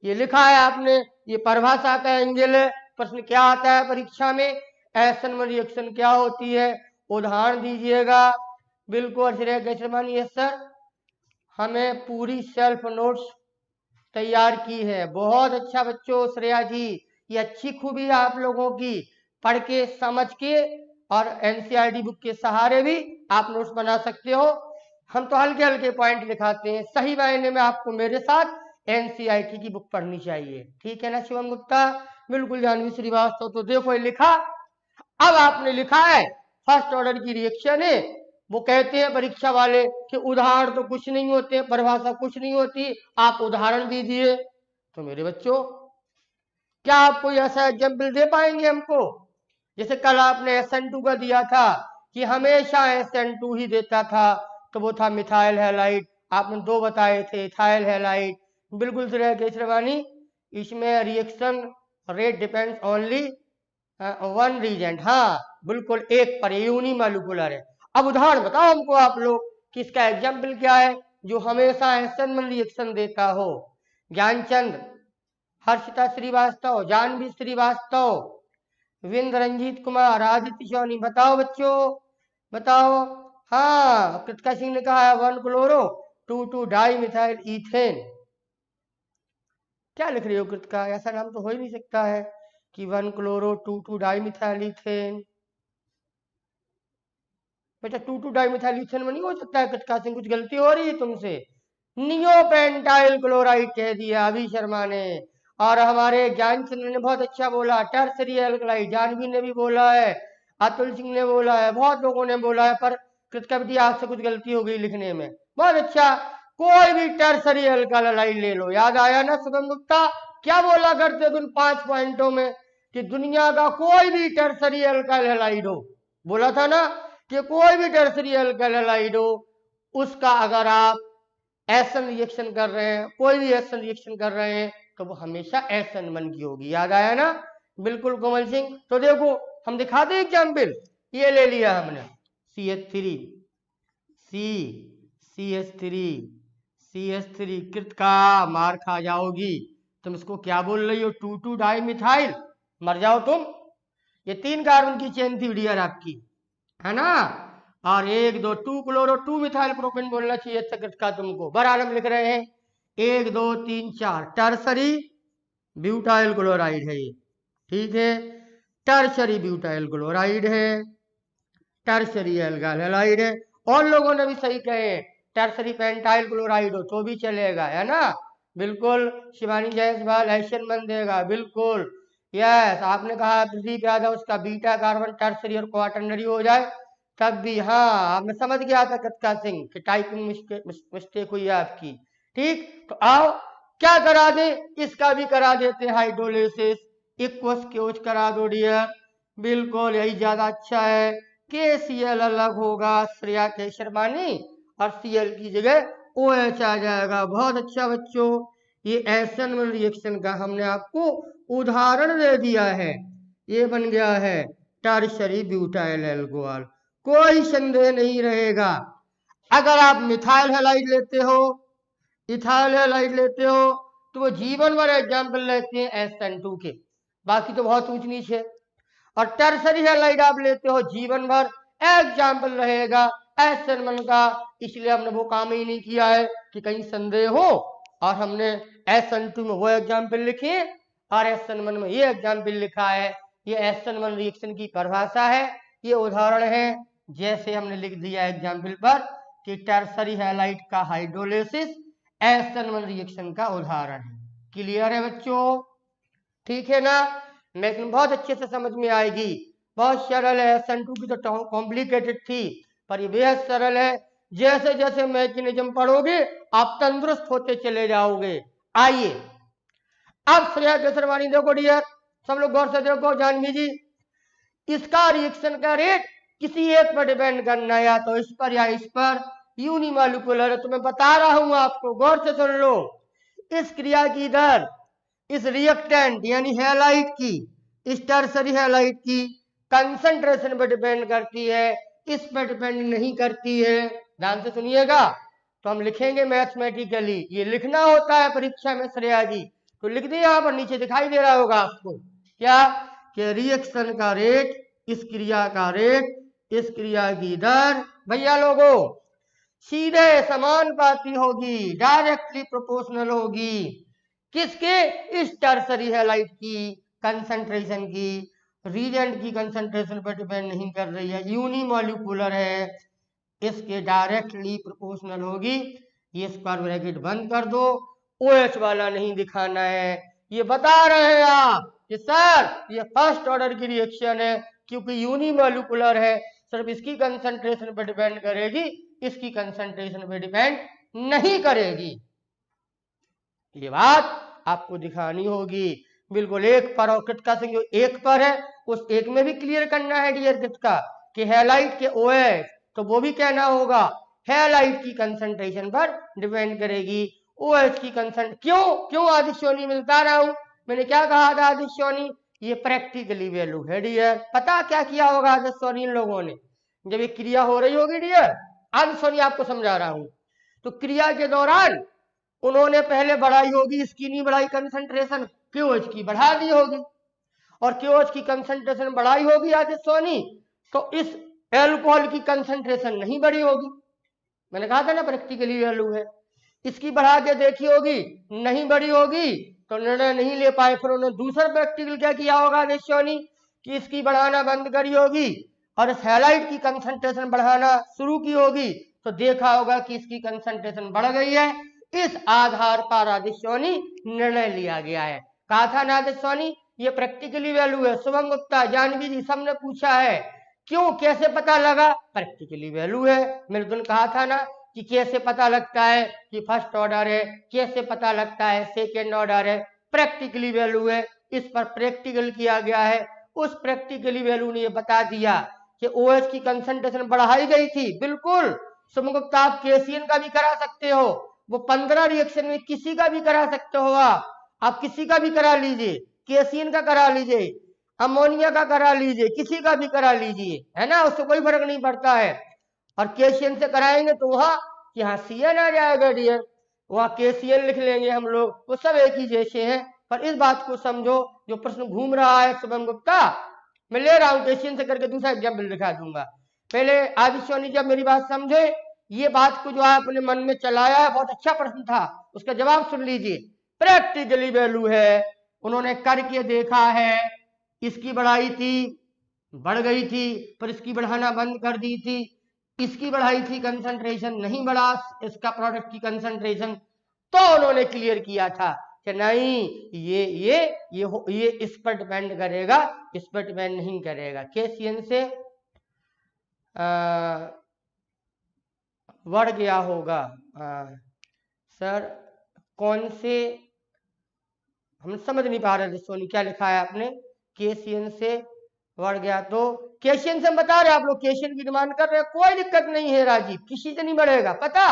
ये लिखा है आपने, ये परिभाषा का एंगल है। प्रश्न क्या आता है परीक्षा में? एसन रिएक्शन क्या होती है, उदाहरण दीजिएगा। बिल्कुल श्रेया केशरवानी, यस सर, हमें पूरी सेल्फ नोट्स तैयार की है। बहुत अच्छा बच्चों श्रेया जी, ये अच्छी खूबी है आप लोगों की, पढ़ के समझ के और एनसीईआरटी बुक के सहारे भी आप नोट्स बना सकते हो। हम तो हल्के हल्के पॉइंट लिखाते हैं, सही मायने में आपको मेरे साथ एनसीईआरटी की बुक पढ़नी चाहिए, ठीक है ना शिवम गुप्ता? बिल्कुल जानवी श्रीवास्तव, तो देखो ये लिखा, अब आपने लिखा है फर्स्ट ऑर्डर की रिएक्शन है। वो कहते हैं परीक्षा वाले कि उदाहरण तो कुछ नहीं होते, परिभाषा कुछ नहीं होती, आप उदाहरण दीजिए। तो मेरे बच्चों, क्या आप कोई ऐसा एग्जाम्पल दे पाएंगे हमको? जैसे कल आपने SN2 का दिया था कि हमेशा SN2 ही देता था, तो वो था मिथाइल हैलाइड, आपने 2 बताए थे, इथाइल हैलाइड। बिल्कुल श्रेया केशरवानी, इसमें reaction rate depends only one reagent, हाँ बिल्कुल एक पर, यूनिमॉलिक्यूलर है। अब उदाहरण बताओ हमको आप लोग कि इसका एग्जाम्पल क्या है जो हमेशा SN1 रिएक्शन देता हो। ज्ञानचंद, हर्षिता श्रीवास्तव, जानवी श्रीवास्तव, विंद रंजीत कुमार, आदित्य सोनी, बताओ बच्चों बताओ। हाँ, कृतिका सिंह ने कहा है 1 क्लोरो 2 डाई मिथाइल ईथेन। क्या लिख रही हो कृतिका, ऐसा नाम तो हो ही नहीं सकता है कि 1 क्लोरो 2 डाई मिथाइल ईथेन। बेटा 2 डाई मिथाइल ईथेन में नहीं हो सकता है कृतिका सिंह, कुछ गलती हो रही है तुमसे। नियोपेंटाइल क्लोराइड कह दिया अभी शर्मा ने, और हमारे ज्ञानचंद्र ने बहुत अच्छा बोला टर्सरी एल्कलाइड, जानवी ने भी बोला है, अतुल सिंह ने बोला है, बहुत लोगों ने बोला है, पर कृतिका बेटी आपसे कुछ गलती हो गई लिखने में। बहुत अच्छा, कोई भी टर्सरी एल्कलाइड ले लो, याद आया ना शुभम गुप्ता? क्या बोला करते तुम 5 पॉइंटों में कि दुनिया का कोई भी टर्सरी एल्कलाइड हो, बोला था ना कि कोई भी टर्सरी एल्कलाइड हो, उसका अगर आप एसन रिएक्शन कर रहे हैं, कोई भी एसन रिएक्शन कर रहे हैं, तो वो हमेशा SN1 की होगी, याद आया ना? बिल्कुल कोमल सिंह, तो देखो हम दिखा दें एग्जाम्पल, ये ले लिया हमने CH3 CH3 CH3, कृतिका मार खा जाओगी, तुम इसको क्या बोल रही हो 2 डाई मिथाइल, मर जाओ तुम। ये 3 कार्बन की चेन थी डियर आपकी, है ना? और 1 2 2 क्लोरो 2 मिथाइल प्रोपेन बोलना चाहिए था कृतिका तुमको। बराबर हम लिख रहे हैं 1 2 3 4 टर्सरी ब्यूटाइल क्लोराइड है ये, ठीक है, टर्सरी ब्यूटाइल क्लोराइड है, टर्सरी एल्गाइल हैलाइड है। और लोगों ने भी सही कहे टर्सरी पेंटाइल क्लोराइड हो तो भी चलेगा, है ना? बिल्कुल शिवानी जायसवाल SN1 देगा, बिल्कुल यस। आपने कहा प्रदीप यादव उसका बीटा कार्बन टर्सरी और क्वाटरनरी हो जाए तब भी, हाँ मैं समझ गया था कृतिका सिंह कि टाइपिंग मिस्टेक हुई है आपकी, ठीक। तो आओ क्या करा दे, इसका भी करा देते हाइड्रोलिसिस, इक्वस क्योच करा दो डियर, बिल्कुल यही ज्यादा अच्छा है। KCl अलग होगा श्रेया केशरवानी, और Cl की जगह OH आ जाएगा। बहुत अच्छा बच्चों, ये SN1 रिएक्शन का हमने आपको उदाहरण दे दिया है, ये बन गया है टर्शरी ब्यूटाइल एल्कोहल, कोई संदेह नहीं रहेगा। अगर आप मिथाइल हैलाइड लेते हो, इथाइल हैलाइड लेते हो, तो वो जीवन भर एग्जाम्पल लेते हैं SN2 के, बाकी तो बहुत ऊंच नीच है। और टर्सरी हैलाइड आप लेते हो, जीवन भर एग्जाम्पल रहेगा SN1 का, इसलिए हमने वो काम ही नहीं किया है कि कहीं संदेह हो, और हमने SN2 में वो एग्जाम्पल लिखे और SN1 में ये एग्जाम्पल लिखा है। ये SN1 रिएक्शन की परिभाषा है, ये उदाहरण है, जैसे हमने लिख दिया एग्जाम्पल पर कि टर्सरी हैलाइड का हाइड्रोलिसिस SN1 रिएक्शन का उदाहरण है। क्लियर है बच्चों? ठीक है ना? लेकिन बहुत अच्छे से समझ में आएगी, बहुत सरल है। SN2 की तो कॉम्प्लिकेटेड थी, पर ये बेहद सरल है। जैसे जैसे मैकेनिज्म पढ़ोगे आप तंदुरुस्त होते चले जाओगे। आइए अब श्रेया केशरवानी देखो डियर, सब लोग गौर से देखो, जानवी जी, इसका रिएक्शन का रेट किसी एक पर डिपेंड करना है, या तो इस पर या इस पर, यूनिमॉलिक्यूलर है। तो मैं बता रहा हूं आपको, गौर से सुन लो। इस क्रिया की दर इस रिएक्टेंट यानी हैलाइड की, इस टर्सरी हैलाइड की कंसंट्रेशन पर डिपेंड करती है, इस पर डिपेंड नहीं करती है। ध्यान से सुनिएगा। तो हम लिखेंगे मैथमेटिकली, ये लिखना होता है परीक्षा में श्रेया जी, तो लिख दिए, यहां पर नीचे दिखाई दे रहा होगा आपको क्या, कि रिएक्शन का रेट इस क्रिया का रेट, इस क्रिया की दर भैया लोगों सीधे समानुपाती होगी, डायरेक्टली प्रोपोर्शनल होगी। किसके? इस टर्सरी हैलाइड की कंसंट्रेशन की, रीजेंट की कंसंट्रेशन पर डिपेंड नहीं कर रही है, यूनिमॉलिक्यूलर है, इसके डायरेक्टली प्रोपोर्शनल होगी। ये स्क्वायर ब्रैकेट बंद कर दो, OH वाला नहीं दिखाना है। ये बता रहे हैं आप कि सर ये फर्स्ट ऑर्डर की रिएक्शन है क्योंकि यूनिमॉलिक्यूलर है, सिर्फ इसकी कंसंट्रेशन पर डिपेंड करेगी, इसकी कंसंट्रेशन पर डिपेंड नहीं करेगी। ये बात आपको दिखानी होगी। बिल्कुल एक पर और कृत का संयोग एक पर है, उस एक में भी क्लियर करना है डियर कृत का कि हैलाइड के OH, तो वो भी कहना होगा हैलाइड की कंसंट्रेशन पर डिपेंड करेगी, OH की क्यों आदिश्योनी मिलता रहा हूं। मैंने क्या कहा था आदिश्योनी? ये प्रैक्टिकली वैल्यू है डियर। पता क्या किया होगा आदिश्योनी इन लोगों ने? जब ये क्रिया हो रही होगी डियर, आदिश्योनी आपको समझा रहा हूं, तो क्रिया के दौरान उन्होंने पहले बढ़ाई होगी, इसकी नहीं बढ़ाई कंसंट्रेशन, क्यूएच की बढ़ा दी होगी, और क्यूएच की कंसंट्रेशन बढ़ाई होगी आदिश्योनी, तो इस एल्कोहल की कंसंट्रेशन नहीं बढ़ी होगी। मैंने कहा था ना प्रैक्टिकली वैल्यू है। इसकी बढ़ा के देखी होगी, नहीं बढ़ी होगी, तो निर्णय नहीं ले पाए। फिर उन्होंने दूसरा प्रैक्टिकल क्या किया होगा आदिश्योनी कि इसकी बढ़ाना बंद करी होगी और इस हैलाइड की कंसंट्रेशन बढ़ाना शुरू की होगी, तो देखा होगा कि इसकी कंसंट्रेशन बढ़ गई है। इस आधार पर आदिश्योनी निर्णय लिया गया है। कहा था ना आदिश्योनी ये प्रैक्टिकली वैल्यू है। शुभम गुप्ता, जानवी जी सबने पूछा है क्यों, कैसे पता लगा? प्रैक्टिकली वैल्यू है। मैंने तुमने कहा था ना कि कैसे पता लगता है कि फर्स्ट ऑर्डर है, कैसे पता लगता है सेकेंड ऑर्डर है, प्रैक्टिकली वैल्यू है। इस पर प्रैक्टिकल किया गया है। उस प्रैक्टिकली वैल्यू ने ये बता दिया कि OH की कंसंट्रेशन बढ़ाई गई थी। बिल्कुल शुभम गुप्ता, आप केसीएन का भी करा सकते हो, वो 15 रिएक्शन में किसी का भी करा सकते हो। आप किसी का भी करा लीजिए, केसीएन का करा लीजिए, अमोनिया का करा लीजिए, किसी का भी करा लीजिए, है ना, उससे कोई फर्क नहीं पड़ता है। और केसीएन से कराएंगे तो वहां यहाँ CN आ जाएगा डियर, वहां KCl लिख लेंगे हम लोग, वो सब एक ही जैसे हैं। पर इस बात को समझो, जो प्रश्न घूम रहा है शुभम गुप्ता, मैं ले रहा हूँ KCl से करके दूसरा एग्जाम्पल दिखा दूंगा। पहले आदिश्योनी जब मेरी बात समझे, ये बात को जो आपने मन में चलाया है, बहुत अच्छा प्रश्न था, उसका जवाब सुन लीजिए। प्रैक्टिकली वैल्यू है, उन्होंने करके देखा है, इसकी बढ़ाई थी, बढ़ गई थी, पर इसकी बढ़ाना बंद कर दी थी, इसकी बढ़ाई थी, कंसंट्रेशन नहीं बढ़ा इसका प्रोडक्ट की कंसंट्रेशन, तो उन्होंने क्लियर किया था कि नहीं ये इस पर डिपेंड करेगा, इस पर डिपेंड नहीं करेगा। KCN से बढ़ गया होगा सर, कौन से, हम समझ नहीं पा रहे थे सोनी क्या लिखा है आपने। KCN से बढ़ गया, तो KCN से हम बता रहे हैं, आप लोग KCN की डिमांड कर रहे हैं, कोई दिक्कत नहीं है राजीव, किसी से नहीं बढ़ेगा। पता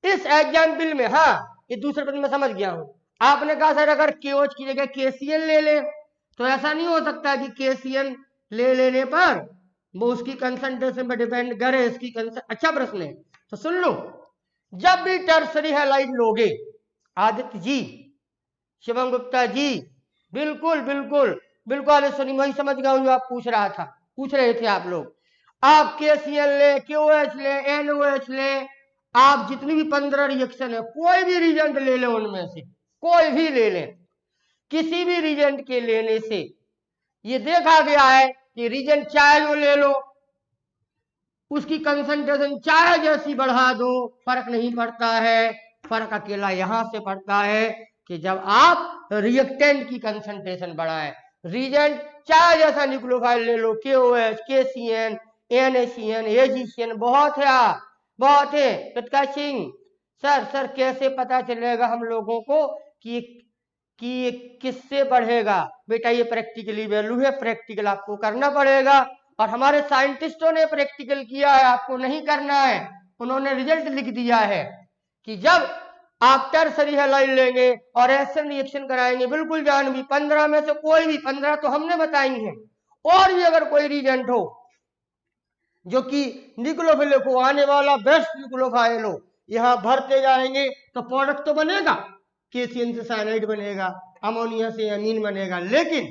इस एग्जाम्पल में, हाँ ये दूसरे प्रश्न में समझ गया हूं। आपने कहा सर अगर KOH की जगह KCl ले ले, तो ऐसा नहीं हो सकता कि KCl ले लेने पर वो उसकी कंसंट्रेशन पर डिपेंड करे, इसकी अच्छा प्रश्न है, तो सुन लो। जब भी टर्सरी हैलाइड लोगे, आदित्य जी, शिवम गुप्ता जी, बिल्कुल बिल्कुल बिल्कुल आदित्य, वही समझ गया जो आप पूछ रहे थे आप लोग। आप KCl ले, KOH ले, NOH ले, आप जितनी भी 15 रिएक्शन है, कोई भी रिजेंट ले ले, उनमें से कोई भी ले ले, किसी भी रिजेंट के लेने से ये देखा गया है कि रिजेंट चाहे जो ले लो, उसकी कंसंट्रेशन चाहे जैसी बढ़ा दो, फर्क नहीं पड़ता है। फर्क अकेला यहां से पड़ता है कि जब आप रिएक्टेंट की कंसंट्रेशन बढ़ाएं। रिजेंट चाहे जैसा न्यूक्लियोफाइल ले लो, KOH, KCN, NaCN, AgCN, बहुत है, बहुत है। प्रकाश सिंह सर कैसे पता चलेगा हम लोगों को कि किससे बढ़ेगा? बेटा ये प्रैक्टिकली वैल्यू है, प्रैक्टिकल आपको करना पड़ेगा, और हमारे साइंटिस्टों ने प्रैक्टिकल किया है, आपको नहीं करना है। उन्होंने रिजल्ट लिख दिया है कि जब आप टर्सरी हैलाइड लेंगे और एसिड रिएक्शन कराएंगे, बिल्कुल जानवी 15 में से कोई भी, 15 तो हमने बताई है, और भी अगर कोई रिजेंट हो जो कि न्यूक्लियोफिलिक को आने वाला बेस्ट न्यूक्लियोफाइल हो, यहां भरते जाएंगे तो प्रोडक्ट तो बनेगा, KCN से साइनाइड बनेगा, अमोनिया से अमीन बनेगा, लेकिन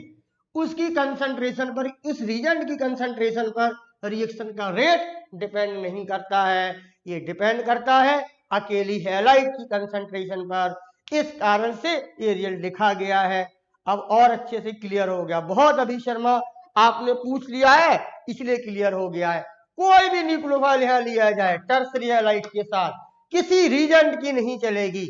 उसकी कंसंट्रेशन पर, उस रिएजेंट की कंसंट्रेशन पर रिएक्शन का रेट डिपेंड नहीं करता है, ये डिपेंड करता है अकेली हैलाइड की कंसंट्रेशन पर। इस कारण से ये रिजल्ट लिखा गया है। अब और अच्छे से क्लियर हो गया। बहुत अभी शर्मा आपने पूछ लिया है इसलिए क्लियर हो गया है। कोई भी न्यूक्लियोफाइल यहां लिया जाए टर्सरी हैलाइड के साथ, किसी रिएजेंट की नहीं चलेगी,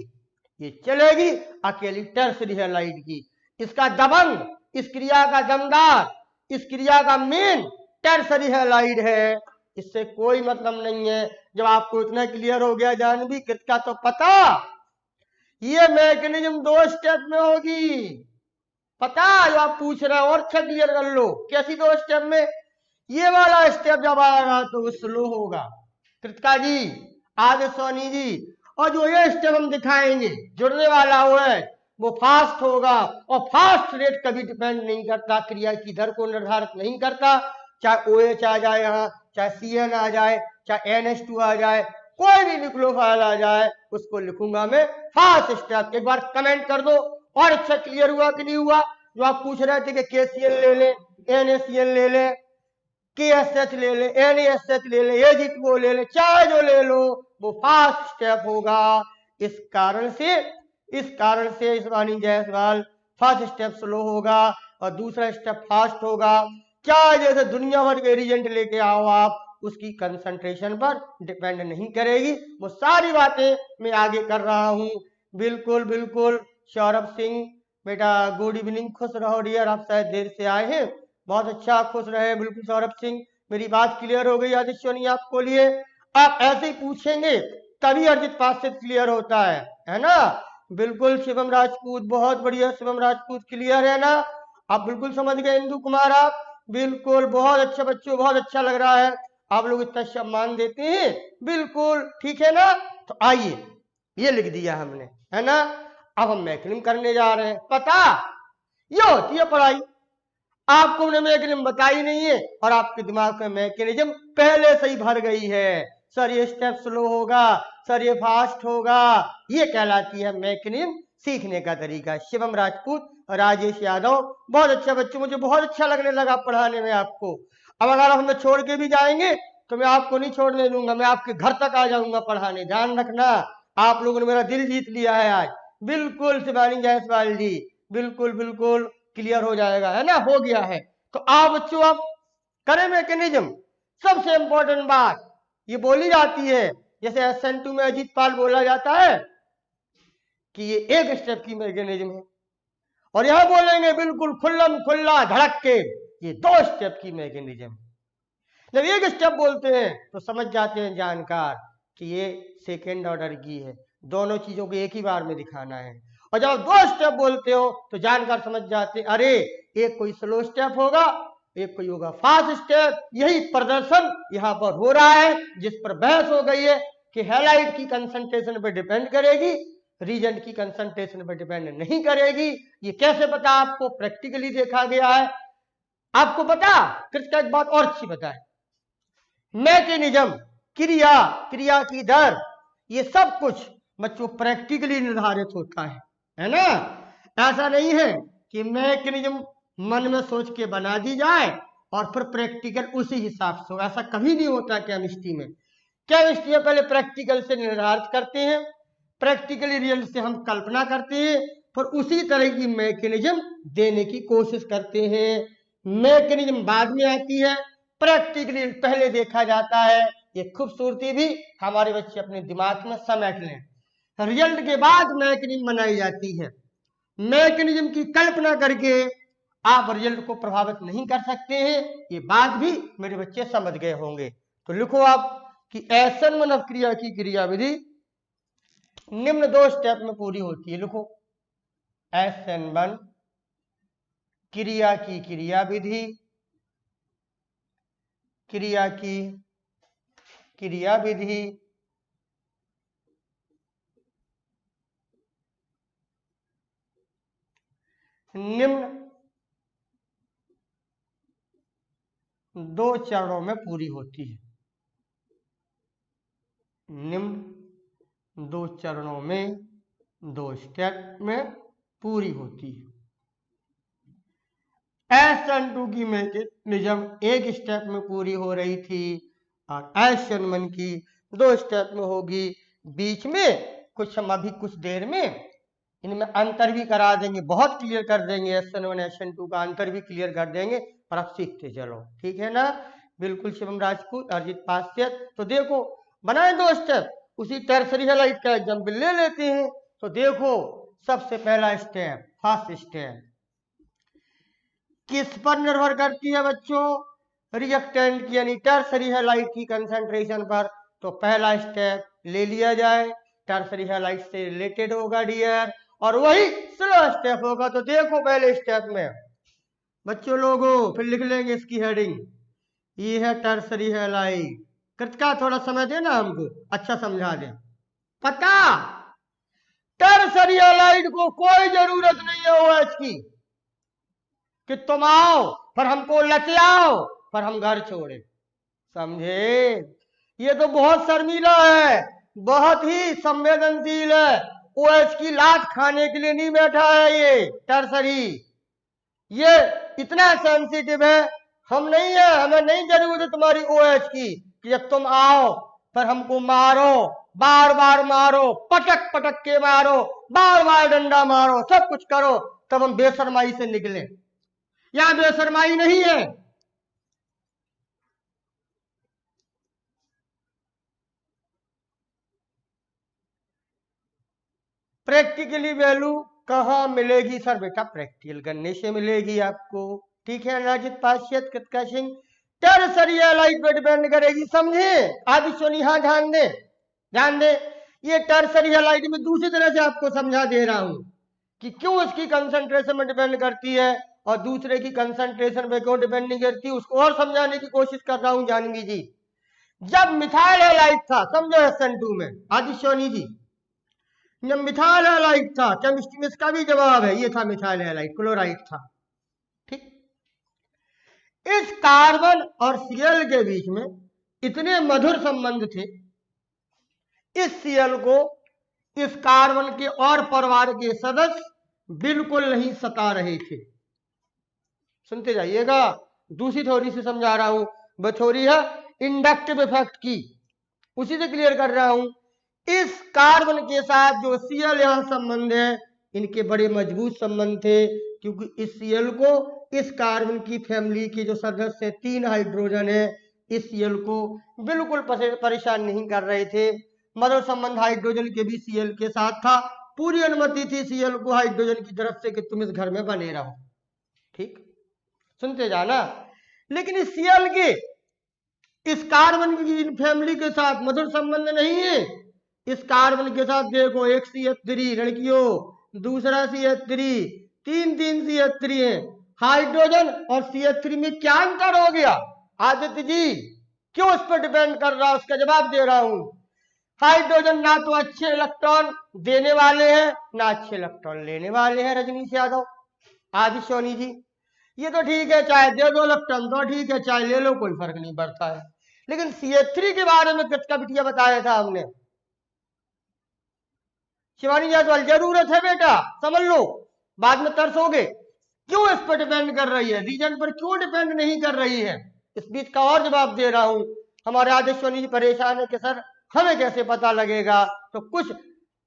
ये चलेगी अकेली टर्सरी हैलाइड की। इसका दबंग, इस क्रिया का दमदार, इस क्रिया का मेन टर्सरी हैलाइड है, इससे कोई मतलब नहीं है। जब आपको इतना क्लियर हो गया जानवी कृत का तो पता, ये मैकेनिज्म 2 स्टेप में होगी, पता जो आप पूछ रहे हो, और अच्छा क्लियर कर लो। कैसी 2 स्टेप में? ये वाला स्टेप जब आएगा तो वो स्लो होगा कृतिका जी, आगे सोनी जी, और जो ये स्टेप हम दिखाएंगे जुड़ने वाला वो है वो फास्ट होगा। और फास्ट रेट कभी डिपेंड नहीं करता, क्रिया की दर को निर्धारित नहीं करता। चाहे OH आ जाए यहाँ, चाहे CN आ जाए, चाहे NH2 आ जाए, कोई भी न्यूक्लियोफाइल आ जाए, उसको लिखूंगा मैं फास्ट स्टेप। एक बार कमेंट कर दो और अच्छा क्लियर हुआ कि नहीं हुआ। जो आप पूछ रहे थे कि KCl ले ले, NaCl ले ले, KSH ले ले, NaSH ले ले, AgO ले ले, चाहे जो ले लो वो फास्ट स्टेप होगा। इस कारण से Shivani Jaiswal first step slow होगा और दूसरा स्टेप फास्ट होगा। चाहे जैसे दुनिया भर के रिएजेंट लेके आओ आप, उसकी कंसंट्रेशन पर डिपेंड नहीं करेगी। वो सारी बातें मैं आगे कर रहा हूं। बिल्कुल बिल्कुल। सौरभ सिंह बेटा गुड इवनिंग, खुश रहो डियर, आप शायद देर से आए हैं, बहुत अच्छा, खुश रहे। बिल्कुल सौरभ सिंह, मेरी बात क्लियर हो गई आदित्य आपको लिए। आप ऐसे ही पूछेंगे तभी अर्जित पास से क्लियर होता है ना। बिल्कुल शिवम राजपूत, बहुत बढ़िया शिवम राजपूत, क्लियर है ना? आप बिल्कुल समझ गए इंदु कुमार, आप बिल्कुल, बहुत अच्छा बच्चों, बहुत अच्छा लग रहा है, आप लोग इतना सम्मान देते हैं, बिल्कुल ठीक है ना। तो आइए, ये लिख दिया हमने, है ना। अब हम मैकेनिज्म करने जा रहे हैं। पता ये होती है पढ़ाई, आपको हमने मैकेनिज्म बताई नहीं है और आपके दिमाग में मैकेनिज्म पहले से ही भर गई है। सर ये स्टेप स्लो होगा, सर ये फास्ट होगा, ये कहलाती है मैकेनिज्म सीखने का तरीका। शिवम राजपूत, राजेश यादव, बहुत अच्छा बच्चों, मुझे बहुत अच्छा लगने लगा पढ़ाने में आपको। अब अगर आप हमें छोड़ के भी जाएंगे तो मैं आपको नहीं छोड़ने दूंगा, मैं आपके घर तक आ जाऊंगा पढ़ाने, ध्यान रखना। आप लोगों ने मेरा दिल जीत लिया है आज। बिल्कुल शिवानी जायसवाल जी, बिल्कुल बिल्कुल क्लियर हो जाएगा, है ना, हो गया है। तो आप बच्चों आप करें मैकेनिज्म। सबसे इंपॉर्टेंट बात ये बोली जाती है, जैसे SN2 में अजीत पाल बोला जाता है कि ये एक स्टेप की मैकेनिज्म है, और यहां बोलेंगे बिल्कुल खुल्लम खुल्ला धड़क के ये 2 स्टेप की मैकेनिज्म है। जब एक स्टेप बोलते हैं तो समझ जाते हैं जानकार कि ये सेकेंड ऑर्डर की है, दोनों चीजों को एक ही बार में दिखाना है। और जब 2 स्टेप बोलते हो तो जानकार समझ जाते हैं अरे एक कोई स्लो स्टेप होगा, एक कोई होगा फास्ट स्टेप। यही प्रदर्शन यहाँ पर हो रहा है, जिस पर बहस हो गई है कि हैलाइड की कंसंट्रेशन पर डिपेंड करेगी, रीजेंट की कंसंट्रेशन पर डिपेंड नहीं करेगी। ये कैसे पता आपको? प्रैक्टिकली देखा गया है। आपको पता कृष्ण एक बात और अच्छी बताए, मैकेनिज्म, क्रिया की दर, ये सब कुछ बच्चों प्रैक्टिकली निर्धारित होता है ना। ऐसा नहीं है कि मैकेनिज्म मन में सोच के बना दी जाए और फिर प्रैक्टिकल उसी हिसाब से हो, ऐसा कभी नहीं होता केमिस्ट्री में। केमिस्ट्री में पहले प्रैक्टिकल से निर्धारित करते हैं, प्रैक्टिकली रिजल्ट से हम कल्पना करते हैं, फिर उसी तरह की मैकेनिज्म देने की कोशिश करते हैं। मैकेनिज्म बाद में आती है, प्रैक्टिकली पहले देखा जाता है। ये खूबसूरती भी हमारे बच्चे अपने दिमाग में समेट लें। रिजल्ट के बाद मैकेनिज्म बनाई जाती है। मैकेनिज्म की कल्पना करके आप रिजल्ट को प्रभावित नहीं कर सकते हैं, ये बात भी मेरे बच्चे समझ गए होंगे। तो लिखो आप कि SN1 क्रिया की क्रियाविधि निम्न 2 स्टेप में पूरी होती है। लिखो SN1 क्रिया की क्रियाविधि, क्रिया की क्रियाविधि निम्न 2 चरणों में पूरी होती है। निम्न 2 चरणों में, 2 स्टेप में पूरी होती है। SN2 की मैकेनिज्म एक स्टेप में पूरी हो रही थी और SN1 की 2 स्टेप में होगी। बीच में अभी कुछ देर में इनमें अंतर भी करा देंगे, बहुत क्लियर कर देंगे। SN1 SN2 का अंतर भी क्लियर कर देंगे और आप सीखते चलो, ठीक है ना। बिल्कुल शिवम राजपूत, अरिजीत पास्यत। तो देखो बनाए 2 स्टेप, उसी टर्सरी हैलाइट का एग्जाम्पल ले लेते हैं। तो देखो सबसे पहला स्टेप, फर्स्ट स्टेप किस पर निर्भर करती है बच्चों? रिएक्टेंट की यानी टर्सरी हैलाइट की कंसंट्रेशन पर। तो पहला स्टेप ले लिया जाए, टर्सरी हैलाइट से रिलेटेड होगा डियर, और वही स्लो स्टेप होगा। तो देखो पहले स्टेप में बच्चों लोगों फिर लिख लेंगे इसकी हेडिंग, ये है टर्सरी हैलाइट। कृतिका थोड़ा समय देना हमको, अच्छा समझा दे। पता टर्सरी हैलाइट को कोई जरूरत नहीं है OH की कि तुम आओ पर हमको लचलाओ पर हम घर छोड़े, समझे? ये तो बहुत शर्मीला है, बहुत ही संवेदनशील है। OH की लात खाने के लिए नहीं बैठा है ये टर्सरी, ये इतना सेंसिटिव है। हम नहीं है, हमें नहीं जरूरत है तुम्हारी OH की कि जब तुम आओ पर हमको मारो, बार बार मारो, पटक पटक के मारो, बार बार डंडा मारो, सब कुछ करो, तब हम बेशर्माई से निकले। यहां बेशर्माई नहीं है। प्रैक्टिकली वैल्यू कहां मिलेगी सर? बेटा प्रैक्टिकल करने से मिलेगी आपको, ठीक है। राजित पास्यत कृतिका सिंह, टर्सरी हैलाइट पे डिपेंड करेगी, समझे? आप सुनिए, हाँ ध्यान दे, ध्यान दे। ये टर्सरी हैलाइट में दूसरी तरह से आपको समझा दे रहा हूं कि क्यों इसकी कंसंट्रेशन में डिपेंड करती है और दूसरे की कंसंट्रेशन में क्यों डिपेंड नहीं करती, उसको और समझाने की कोशिश कर रहा हूं जानवी जी। जब मिथाइल हैलाइट था, समझो SN2 में, आदि सोनी जी, जब मिथाइल हैलाइट था, केमिस्ट्री में इसका भी जवाब है, ये था मिथाइल हैलाइट, क्लोराइड था, ठीक। इस कार्बन और Cl के बीच में इतने मधुर संबंध थे, इस Cl को इस कार्बन के और परिवार के सदस्य बिल्कुल नहीं सता रहे थे। सुनते जाइएगा, दूसरी थ्योरी से समझा रहा हूं, वह थ्योरी है इंडक्टिव इफेक्ट की, उसी से क्लियर कर रहा हूं। इस कार्बन के साथ जो Cl यहां संबंध है, इनके बड़े मजबूत संबंध थे, क्योंकि इस Cl को इस कार्बन की फैमिली के जो सदस्य 3 हाइड्रोजन है, इस Cl को बिल्कुल परेशान नहीं कर रहे थे। मधुर संबंध हाइड्रोजन के भी Cl के साथ था, पूरी अनुमति थी Cl को हाइड्रोजन की तरफ से कि तुम इस घर में बने रहो, ठीक। सुनते जाना। लेकिन इस Cl के इस कार्बन की फैमिली के साथ मधुर संबंध नहीं है। इस कार्बन के साथ देखो, एक CH3 लड़कियों, दूसरा CH3, 3 CH3 है। हाइड्रोजन और CH3 में क्या अंतर हो गया? आदित्य जी क्यों इस पर डिपेंड कर रहा है, उसका जवाब दे रहा हूं। हाइड्रोजन ना तो अच्छे इलेक्ट्रॉन देने वाले हैं, ना अच्छे इलेक्ट्रॉन लेने वाले हैं। रजनीश यादव, आदि सोनी जी, ये तो ठीक है, चाहे दे दो इलेक्ट्रॉन तो ठीक है, चाहे ले लो, कोई फर्क नहीं पड़ता है। लेकिन CH3 के बारे में कृतिका बिटिया बताया था हमने। शिवानी जायसवाल, जरूरत है बेटा, समझ लो, बाद में तरसोगे। क्यों इस पर डिपेंड कर रही है, रीजन पर क्यों डिपेंड नहीं कर रही है, इस बीच का और जवाब दे रहा हूं। हमारे आदेश्वनी जी परेशान है कि सर हमें कैसे पता लगेगा। तो कुछ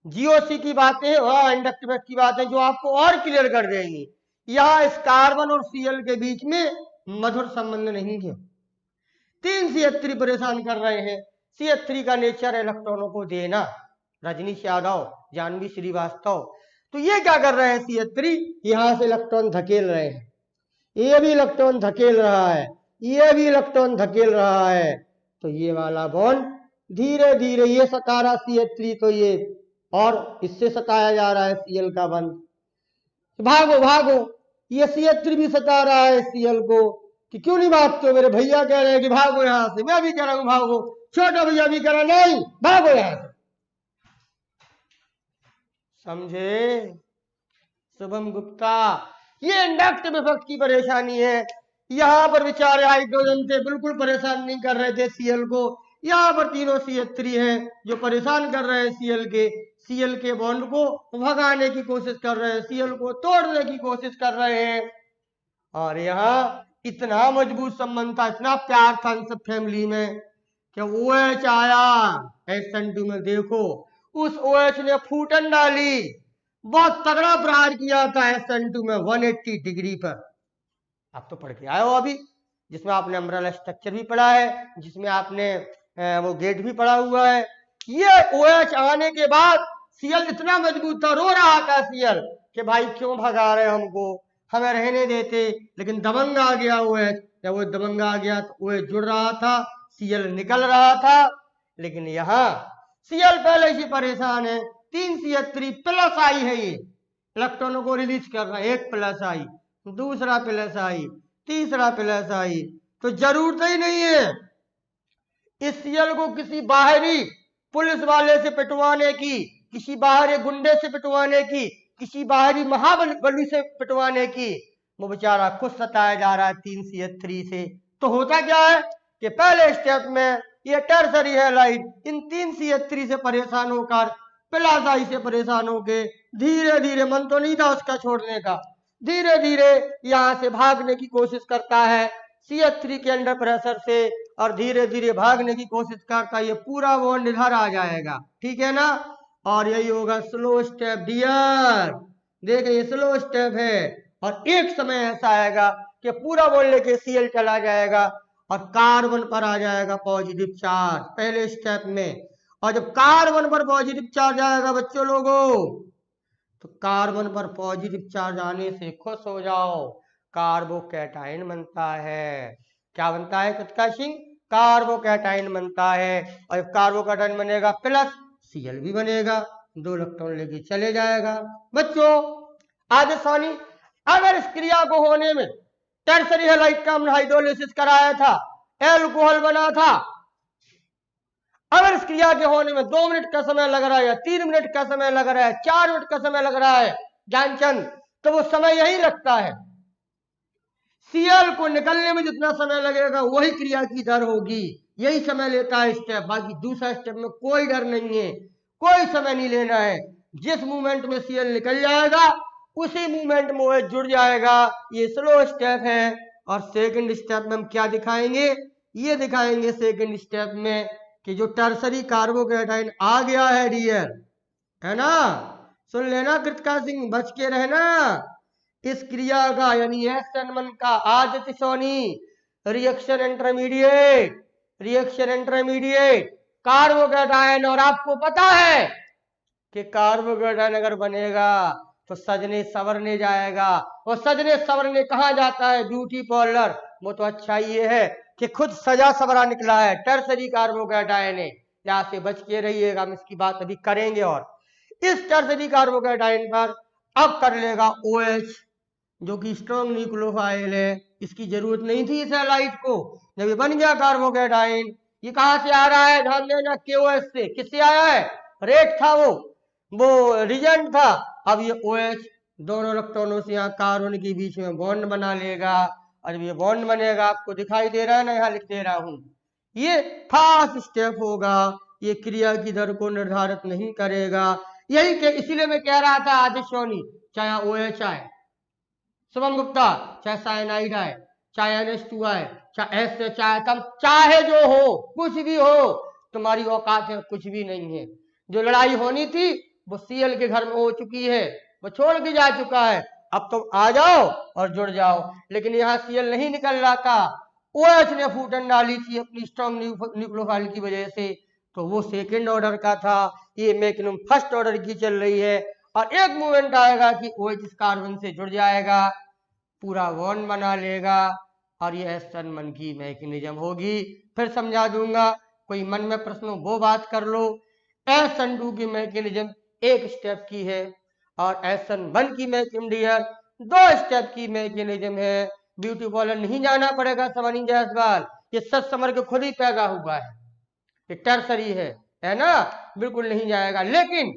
GOC की बातें और इंडक्टिव की बातें जो आपको और क्लियर कर देंगी। यहां इस कार्बन और Cl के बीच में मधुर संबंध नहीं है। 3 CH3 परेशान कर रहे हैं। CH3 का नेचर है इलेक्ट्रॉनों को देना। रजनीश यादव, जानवी श्रीवास्तव, तो ये क्या कर रहे हैं CH3, यहां से इलेक्ट्रॉन धकेल रहे हैं, ये भी इलेक्ट्रॉन धकेल रहा है, ये भी इलेक्ट्रॉन धकेल रहा है। तो ये वाला बॉन्ड धीरे धीरे ये सता रहा CH3, तो ये और इससे सताया जा रहा है Cl का बंध। भागो भागो, ये CH3 भी सता रहा है Cl को कि क्यों नहीं भागते हो, मेरे भैया कह रहे हैं कि भागो यहां से, मैं भी कह रहा हूं भागो, छोटा भैया भी कह रहा नहीं भागो यहां से, समझे? शुभम गुप्ता, ये इंडक्टिव इफेक्ट की परेशानी है। यहां पर बेचारे हाइड्रोजन थे, बिल्कुल परेशान नहीं कर रहे थे Cl को। यहां पर तीनों CH3 हैं जो परेशान कर रहे हैं Cl के बॉन्ड को भगाने की कोशिश कर रहे हैं, Cl को तोड़ने की कोशिश कर रहे हैं। और यहाँ इतना मजबूत संबंध था, इतना प्यार था इन सब फैमिली में कि OH आया SN2 में। देखो उस OH ने फूटन डाली, बहुत तगड़ा प्रहार किया था SN2 में 180 डिग्री पर। आप तो पढ़ के आए हो अभी, जिसमें आपने अम्ब्रेला स्ट्रक्चर भी पढ़ा है, जिसमें आपने वो गेट भी पढ़ा हुआ है। ये OH आने के बाद Cl इतना मजबूत था, रो रहा था Cl कि भाई क्यों भगा रहे हमको, हमें रहने देते। लेकिन दबंग आ गया OH, जब वो दबंग आ गया तो OH जुड़ रहा था, Cl निकल रहा था। लेकिन यहाँ Cl पहले से परेशान है, 3CH3 प्लस आई है, ये इलेक्ट्रॉनों को रिलीज कर रहा है, एक प्लस आई, दूसरा प्लस आई, तीसरा प्लस आई, तो जरूरत ही नहीं है इस Cl को किसी बाहरी पुलिस वाले से पिटवाने की, किसी बाहरी गुंडे से पिटवाने की, किसी बाहरी महाबली से पिटवाने की। वो बेचारा खुद सताया जा रहा है 3CH3 से। तो होता क्या है कि पहले स्टेप में ये टर्सरी हैलाइड इन 3CH3 से परेशान होकर प्लस आई से परेशान होके धीरे धीरे, मन तो नहीं था उसका छोड़ने का, धीरे धीरे यहां से भागने की कोशिश करता है CH3 के अंडर प्रेशर से, और धीरे धीरे भागने की कोशिश करता है। ये पूरा बॉन्ड इधर आ जाएगा, ठीक है ना। और यही होगा स्लो स्टेप डियर, देखिए ये स्लो स्टेप है। और एक समय ऐसा आएगा कि पूरा बॉन्ड लेके Cl चला जाएगा और कार्बन पर आ जाएगा पॉजिटिव चार्ज पहले स्टेप में। और जब कार्बन पर पॉजिटिव चार्ज आएगा बच्चों लोगों, तो कार्बन पर पॉजिटिव चार्ज आने से खुश हो जाओ, कार्बोकैटायन बनता है। क्या बनता है कृतिका सिंह? कार्बोकैटायन बनता है। और जब कार्बोकैटायन बनेगा प्लस Cl भी बनेगा, 2 इलेक्ट्रॉन लेके चले जाएगा। बच्चों आगे सोनी, अगर इस क्रिया को होने में टर्सरी हैलाइड का हमने हाइड्रोलिसिस कराया था, एल्कोहल बना था, अगर इस क्रिया के होने में 2 मिनट का समय लग रहा है, या 3 मिनट का समय लग रहा है, 4 मिनट का समय लग रहा है ज्ञानचंद, तो वो समय यही लगता है। Cl को निकलने में जितना समय लगेगा वही क्रिया की दर होगी, यही समय लेता है स्टेप। बाकी दूसरा स्टेप में कोई डर नहीं है, कोई समय नहीं लेना है। जिस मूवमेंट में Cl निकल जाएगा उसी मूवमेंट में वो जुड़ जाएगा। ये स्लो स्टेप है। और सेकंड स्टेप में हम क्या दिखाएंगे? ये दिखाएंगे सेकंड स्टेप में कि जो टर्सरी कार्बोकैटायन आ गया है डियर, है ना, सुन लेना कृतिका सिंह, बच के रहना। इस क्रिया का यानी SN1 का Aditya Soni reaction intermediate, reaction intermediate carbocation. और आपको पता है कि कार्बोकैटायन अगर बनेगा तो सजने सवरने जाएगा, और सजने सवरने कहाँ जाता है? Beauty parlour. वो तो अच्छा ये है कि खुद सजा सवरा निकला है, टर्सरी कार्बोकैटायन है। यहाँ से बच के रहिएगा, हम इसकी बात अभी करेंगे। और इस टर्सरी कार्बोकैटायन पर अब कर लेगा OH, जो कि स्ट्रॉन्ग न्यूक्लियोफाइल है। इसकी जरूरत नहीं थी इस हैलाइड को। जब ये बन गया कार्बोकैटायन, ये कहां से आ रहा है? ध्यान देना, KOH से। किससे आया है? रेट था वो रिजेंट था। अब ये OH दोनों इलेक्ट्रॉनों से यहाँ कार्बन के बीच में बॉन्ड बना लेगा। और जब ये बॉन्ड बनेगा, आपको दिखाई दे रहा है ना, यहाँ लिख दे रहा हूं, ये फास्ट स्टेप होगा, ये क्रिया की दर को निर्धारित नहीं करेगा। यही के इसीलिए मैं कह रहा था आदित्य सोनी, चाहे OH आए, शुभम गुप्ता, चाहे साइनाइड आए, चाहे NH2 आए, चाहे SH आए, तब चाहे जो हो, कुछ भी हो, तुम्हारी औकात है कुछ भी नहीं है। जो लड़ाई होनी थी वो Cl के घर में हो चुकी है, वो छोड़ के जा चुका है। अब तो आ जाओ और जुड़ जाओ। लेकिन यहाँ Cl नहीं निकल रहा था, OH ने फूटन डाली थी अपनी स्ट्रॉन्ग न्यूक्लियोफाइल की वजह से, तो वो सेकेंड ऑर्डर का था, ये मैक्सिमम फर्स्ट ऑर्डर की चल रही है। और एक मूवमेंट आएगा कि OH इस कार्बन से जुड़ जाएगा, पूरा बॉन्ड बना लेगा, और ये SN1 की मैकेनिज्म होगी। फिर समझा दूंगा, कोई मन में प्रश्न हो वो बात कर लो। SN2 की मैकेनिज्म एक स्टेप की है, और SN1 की मैकेनिज्म 2 स्टेप की मैकेनिज्म है। ब्यूटी पार्लर नहीं जाना पड़ेगा शिवानी जायसवाल, ये सच समझ के खुद ही पैदा हुआ है, ये टर्सरी है ना, बिल्कुल नहीं जाएगा। लेकिन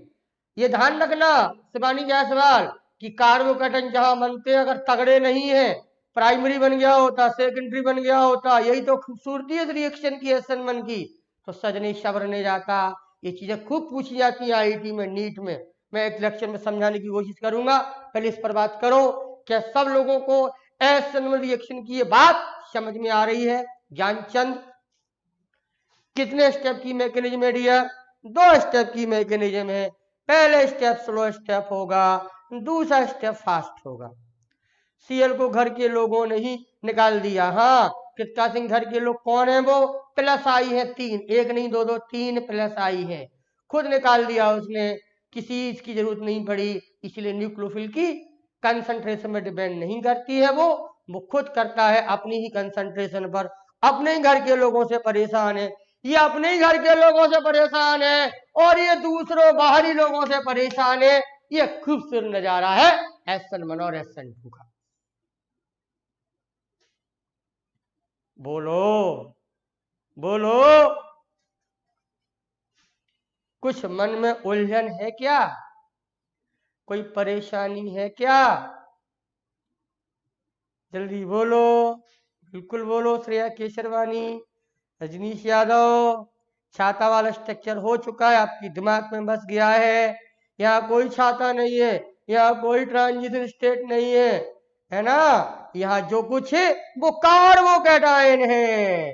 ये ध्यान रखना शिवानी जायसवाल कि कार्बोकैटायन जहां बनते हैं, अगर तगड़े नहीं है, प्राइमरी बन गया होता, सेकेंडरी बन गया होता, यही तो खूबसूरती है इस रिएक्शन की SN1 की, तो सजने सवरने जाता। ये चीजें खूब पूछी जाती है IIT में, नीट में। मैं एक लेक्चर में समझाने की कोशिश करूंगा, पहले इस पर बात करो। क्या सब लोगों को एसएन रिएक्शन की ये बात समझ में आ रही है ज्ञानचंद? कितने स्टेप की मैकेनिज्म है डियर? 2 स्टेप की मैकेनिज्म है। पहले स्टेप स्लो स्टेप होगा, दूसरा स्टेप फास्ट होगा। सीएल को घर के लोगों ने ही निकाल दिया। हाँ, कृत्का सिंह घर के लोग कौन है? वो प्लस आई है 3, 1 नहीं 2 2 3 प्लस आई है, खुद निकाल दिया उसने, किसी की जरूरत नहीं पड़ी। इसलिए न्यूक्लियोफिल की कंसंट्रेशन में डिपेंड नहीं करती है, वो खुद करता है अपनी ही कंसंट्रेशन पर। अपने ही घर के लोगों से परेशान है, ये अपने ही घर के लोगों से परेशान है और ये दूसरों बाहरी लोगों से परेशान है। ये खूबसूरत नजारा है SN1 और SN2 का। बोलो बोलो, कुछ मन में उलझन है क्या? कोई परेशानी है क्या? जल्दी बोलो, बिल्कुल बोलो। श्रेया केसरवानी, रजनीश यादव, छाता वाला स्ट्रक्चर हो चुका है, आपकी दिमाग में बस गया है। यहाँ कोई छाता नहीं है, यहाँ कोई ट्रांजिशन स्टेट नहीं है ना? यहाँ जो कुछ है वो कार्बोकैटायन है।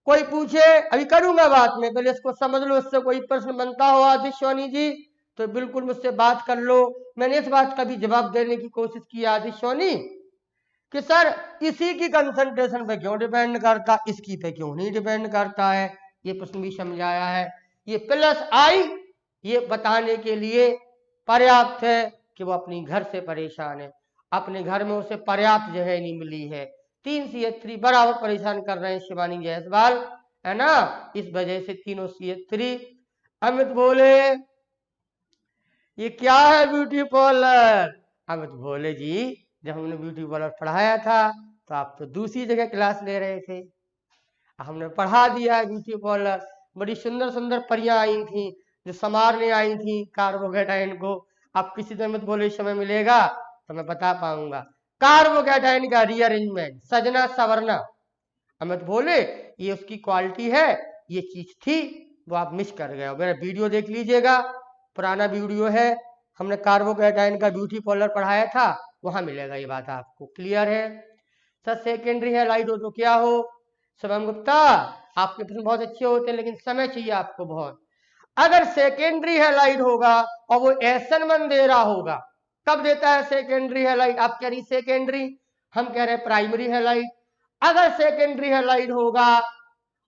कोई पूछे, अभी करूंगा बात में, पहले इसको समझ लो। इससे कोई प्रश्न बनता हो आदित्य सोनी जी तो बिल्कुल मुझसे बात कर लो। मैंने इस बात का भी जवाब देने की कोशिश की आदित्य सोनी कि सर इसी की कंसंट्रेशन पे क्यों डिपेंड करता, इसकी पे क्यों नहीं डिपेंड करता है। ये प्रश्न भी समझाया है। ये प्लस आई ये बताने के लिए पर्याप्त है कि वो अपनी घर से परेशान है, अपने घर में उसे पर्याप्त जगह नहीं मिली है। 3CH3 बराबर परेशान कर रहे हैं शिवानी जायसवाल, है ना? इस वजह से तीनों CH3। अमित बोले ये क्या है ब्यूटी पार्लर? अमित बोले जी जब हमने ब्यूटी पार्लर पढ़ाया था तो आप तो दूसरी जगह क्लास ले रहे थे, हमने पढ़ा दिया है ब्यूटी पार्लर। बड़ी सुंदर सुंदर परियां आई थी जो संवारने आई थी कार्बोकैटायन को। आप किसी दिन मत बोले समय मिलेगा तो मैं बता पाऊंगा कार्बोकैटायन का रीअरेंजमेंट, सजना सवरना। अमित बोले ये उसकी क्वालिटी है, ये चीज थी, वो आप मिस कर गए हो। मेरा वीडियो देख लीजिएगा, पुराना वीडियो है, हमने कार्बोकैटायन का ब्यूटी पार्लर पढ़ाया था, वहां मिलेगा ये बात आपको। क्लियर है? सर सेकेंडरी है लाइट हो तो क्या हो? शिवम गुप्ता आपके प्रश्न बहुत अच्छे होते हैं लेकिन समय चाहिए आपको बहुत। अगर सेकेंडरी हेलाइड होगा और वो SN1 दे रहा होगा, कब देता है सेकेंडरी हेलाइड? आप कह रही सेकेंडरी, हम कह रहे प्राइमरी हेलाइड। अगर सेकेंडरी हेलाइड होगा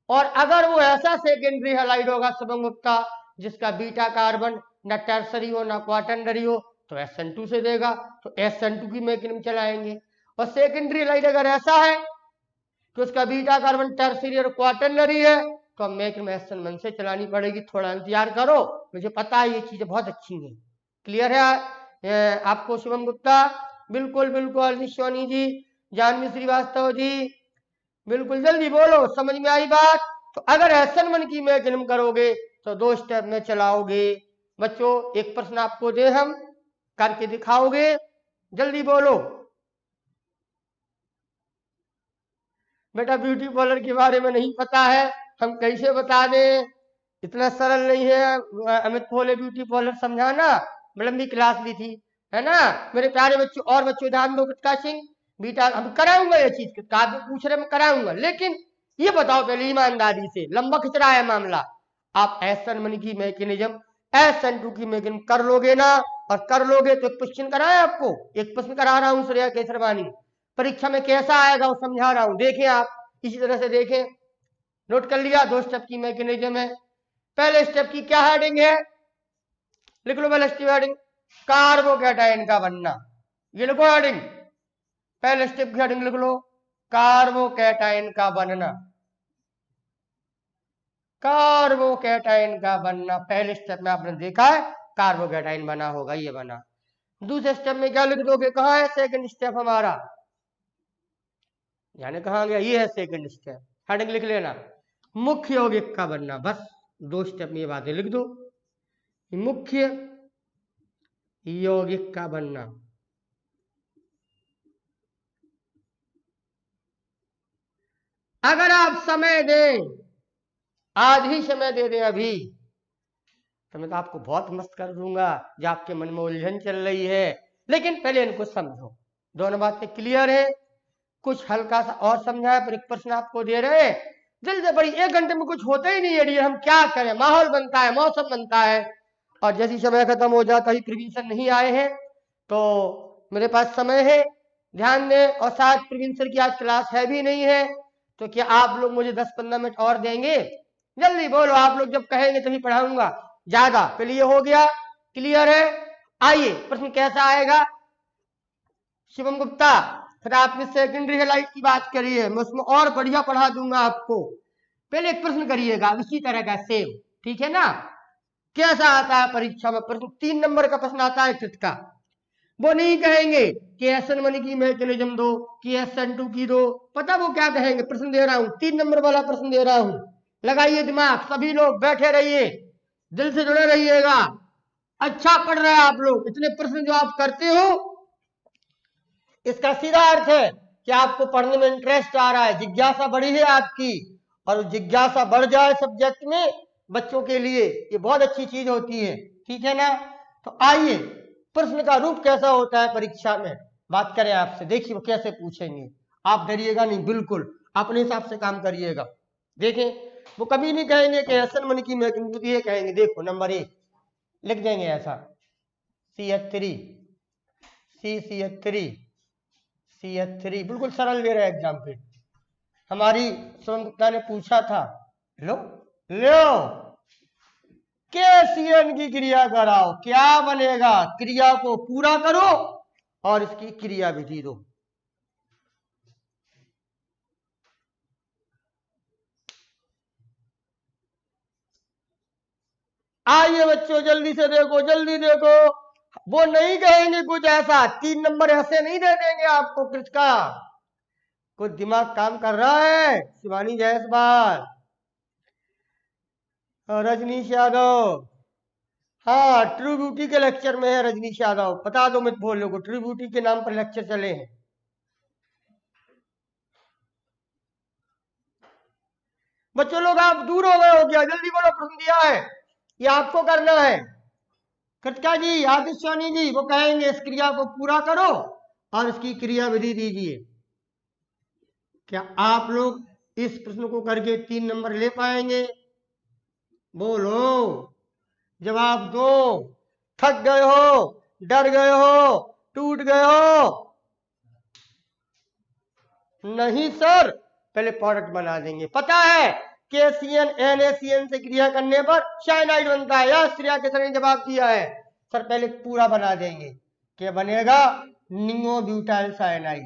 और अगर वो ऐसा सेकेंडरी हेलाइड होगा शुभम गुप्ता जिसका बीटा कार्बन न टर्सरी हो ना क्वाटरनरी हो तो SN2 से देगा, तो SN2 की मैकेनिज्म चलाएंगे। और सेकेंडरी हेलाइड अगर ऐसा है कि उसका बीटा कार्बन टर्सरी और क्वाटरनरी है तो अब मैकेनिज्म SN1 से चलानी पड़ेगी। थोड़ा इंतजार करो, मुझे पता है ये चीजें बहुत अच्छी हैं। क्लियर है आपको शुभम गुप्ता? बिल्कुल बिल्कुल। सोनी जी, जानवी श्रीवास्तव जी, बिल्कुल जल्दी बोलो, समझ में आई बात? तो अगर SN1 की मैकेनिज्म करोगे तो 2 स्टेप में चलाओगे। बच्चों एक प्रश्न आपको दे, हम करके दिखाओगे, जल्दी बोलो। बेटा ब्यूटी पार्लर के बारे में नहीं पता है, हम कैसे बता दें? इतना सरल नहीं है अमित बोले ब्यूटी पार्लर समझाना। लंबी क्लास ली थी, है ना मेरे प्यारे बच्चों? और बच्चों ध्यान दो, कृत्का सिंह बीटा हम कराऊंगा ये चीज, काव्य पूछ रहे मैं कराऊंगा, लेकिन ये बताओ पहले ईमानदारी से, लंबा खिंच रहा है मामला। आप SN1 की मैकेनिज्म SN2 की मैकेनिज्म कर लोगे ना? और कर लोगे तो एक क्वेश्चन कराए आपको, एक प्रश्न करा रहा हूं श्रेया केसरवानी, परीक्षा में कैसा आएगा वो समझा रहा हूं, देखें आप, इसी तरह से देखें। नोट कर लिया? 2 स्टेप की मैकेनिज्म है। पहले स्टेप की क्या हेडिंग है? लिख लो पहले स्टेप हेडिंग, कार्बोकैटायन का बनना। ये लिखो हेडिंग, पहले स्टेप की हेडिंग लिख लो, कार्बोकैटायन का बनना। कार्बोकैटायन का बनना पहले स्टेप में आपने देखा है, कार्बोकैटायन बना होगा, ये बना। दूसरे स्टेप में क्या लिख दोगे? कहां है सेकंड स्टेप हमारा? यानी कहां गया? ये है सेकंड स्टेप, हेडिंग लिख लेना, मुख्य यौगिक का बनना। बस 2 स्टेप में ये बातें लिख दो, मुख्य यौगिक का बनना। अगर आप समय दें, आधी समय दे दें अभी, तो मैं तो आपको बहुत मस्त कर दूंगा जो आपके मन में उलझन चल रही है, लेकिन पहले इनको समझो। दोनों बातें क्लियर है? कुछ हल्का सा और समझाए, पर एक प्रश्न आपको दे रहे हैं, जल्दी से बड़ी, 1 घंटे में कुछ होता ही नहीं है डियर, हम क्या करें, माहौल बनता है, मौसम बनता है, और जैसी समय खत्म हो जाता ही प्रिविंसर नहीं आए हैं, तो मेरे पास समय है, ध्यान दें, और शायद प्रिविंसर की आज क्लास है भी नहीं है, तो क्या आप लोग मुझे 10-15 मिनट और देंगे? जल्दी बोलो, आप लोग जब कहेंगे तभी पढ़ाऊंगा ज्यादा। पहले ये हो गया, क्लियर है? आइए, प्रश्न कैसा आएगा शिवम गुप्ता? फिर आपने सेकेंडरी हेलाइट की बात करी है, मैं उसमें और बढ़िया पढ़ा दूंगा आपको। पहले एक प्रश्न करिएगा इसी तरह का सेम, ठीक है ना? कैसा आता है परीक्षा में प्रश्न? 3 नंबर का प्रश्न आता है कृत का। वो नहीं कहेंगे कि SN1 की मैकेनिज्म दो, कि SN2 की दो, पता वो क्या कहेंगे? प्रश्न दे रहा हूं, 3 नंबर वाला प्रश्न दे रहा हूं, लगाइए दिमाग, सभी लोग बैठे रहिए, दिल से जुड़े रहिएगा। अच्छा पढ़ रहे हैं आप लोग, इतने प्रश्न जो आप करते हो इसका सीधा अर्थ है कि आपको पढ़ने में इंटरेस्ट आ रहा है, जिज्ञासा बढ़ी है आपकी, और जिज्ञासा बढ़ जाए सब्जेक्ट में बच्चों के लिए ये बहुत अच्छी चीज होती है, ठीक है ना? तो आइए, प्रश्न का रूप कैसा होता है परीक्षा में बात करें आपसे, देखिए वो कैसे पूछेंगे। आप डरिएगा नहीं, बिल्कुल अपने हिसाब से काम करिएगा। देखें, वो कभी नहीं कहेंगे कि SN1 की मैकेनिज्म, ये कहेंगे देखो नंबर 1 लिख देंगे ऐसा, CH3 CCH3 CH3, बिल्कुल सरल दे रहे एग्जाम्पल। हमारी शिवम गुप्ता ने पूछा था, लो लो KCN की क्रिया कराओ, क्या बनेगा? क्रिया को पूरा करो और इसकी क्रिया विधि दो। आइए बच्चों, जल्दी से देखो, जल्दी देखो, वो नहीं कहेंगे कुछ ऐसा, 3 नंबर ऐसे नहीं दे देंगे आपको कृत का। कुछ दिमाग काम कर रहा है? शिवानी जायसवाल, रजनीश यादव, हाँ ट्रू ब्यूटी के लेक्चर में है रजनीश यादव, बता दो मत बोलो को, ट्रू ब्यूटी के नाम पर लेक्चर चले हैं। बच्चों लोग आप दूर हो गए हो क्या? जल्दी बोलो, प्रश्न दिया है, ये आपको करना है। कृतिका जी, आदित्य सोनी जी, वो कहेंगे इस क्रिया को पूरा करो और इसकी क्रिया विधि दीजिए। क्या आप लोग इस प्रश्न को करके 3 नंबर ले पाएंगे? बोलो, जवाब दो। थक गए हो, डर गए हो, टूट गए हो? नहीं सर, पहले प्रोडक्ट बना देंगे। पता है KCN NaCN से क्रिया करने पर साइनाइड बनता है, यह श्रेया के सर ने जवाब दिया है। सर पहले पूरा बना देंगे, क्या बनेगा? नियोब्यूटाइल साइनाइड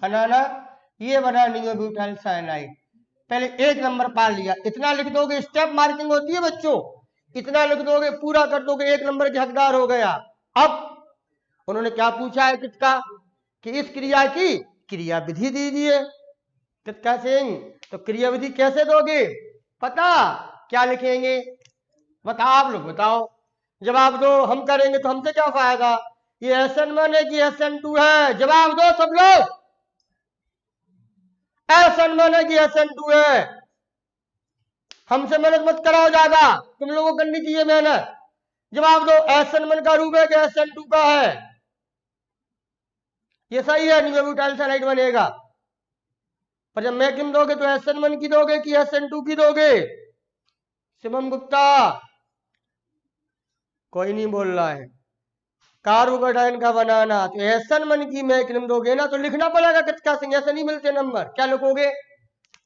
बनाना, ये बना नियोब्यूटाइल साइनाइड। पहले 1 नंबर पा लिया, इतना लिख दोगे, स्टेप मार्किंग होती है बच्चों, इतना लिख दोगे, पूरा कर दोगे, 1 नंबर के हकदार हो गया। अब उन्होंने क्या पूछा है किसका, कि इस क्रिया की क्रिया विधि दीजिए। कितना सिंह, तो क्रिया विधि कैसे दोगे? पता क्या लिखेंगे? बताओ, आप लोग बताओ, जवाब दो। हम करेंगे तो हमसे क्या फायदा? ये SN1 है कि SN2 है? जवाब दो सब लोग। SN1 है कि SN2 है? हमसे मेहनत मत कराओ ज्यादा, तुम लोगों को करनी चाहिए मेहनत। जवाब दो, SN1 का रूप है कि SN2 का है? ये सही है, नियोब्यूटाइल साइनाइड बनेगा। पर जब मैकिन दोगे तो SN1 की दोगे कि SN2 की दोगे? शिवम गुप्ता, कोई नहीं बोल रहा है। कार्बोकेटाइन का बनाना, तो SN1 की मैकिन दोगे ना, तो लिखना पड़ेगा कितना सिंह, ऐसे नहीं मिलते नंबर। क्या लिखोगे?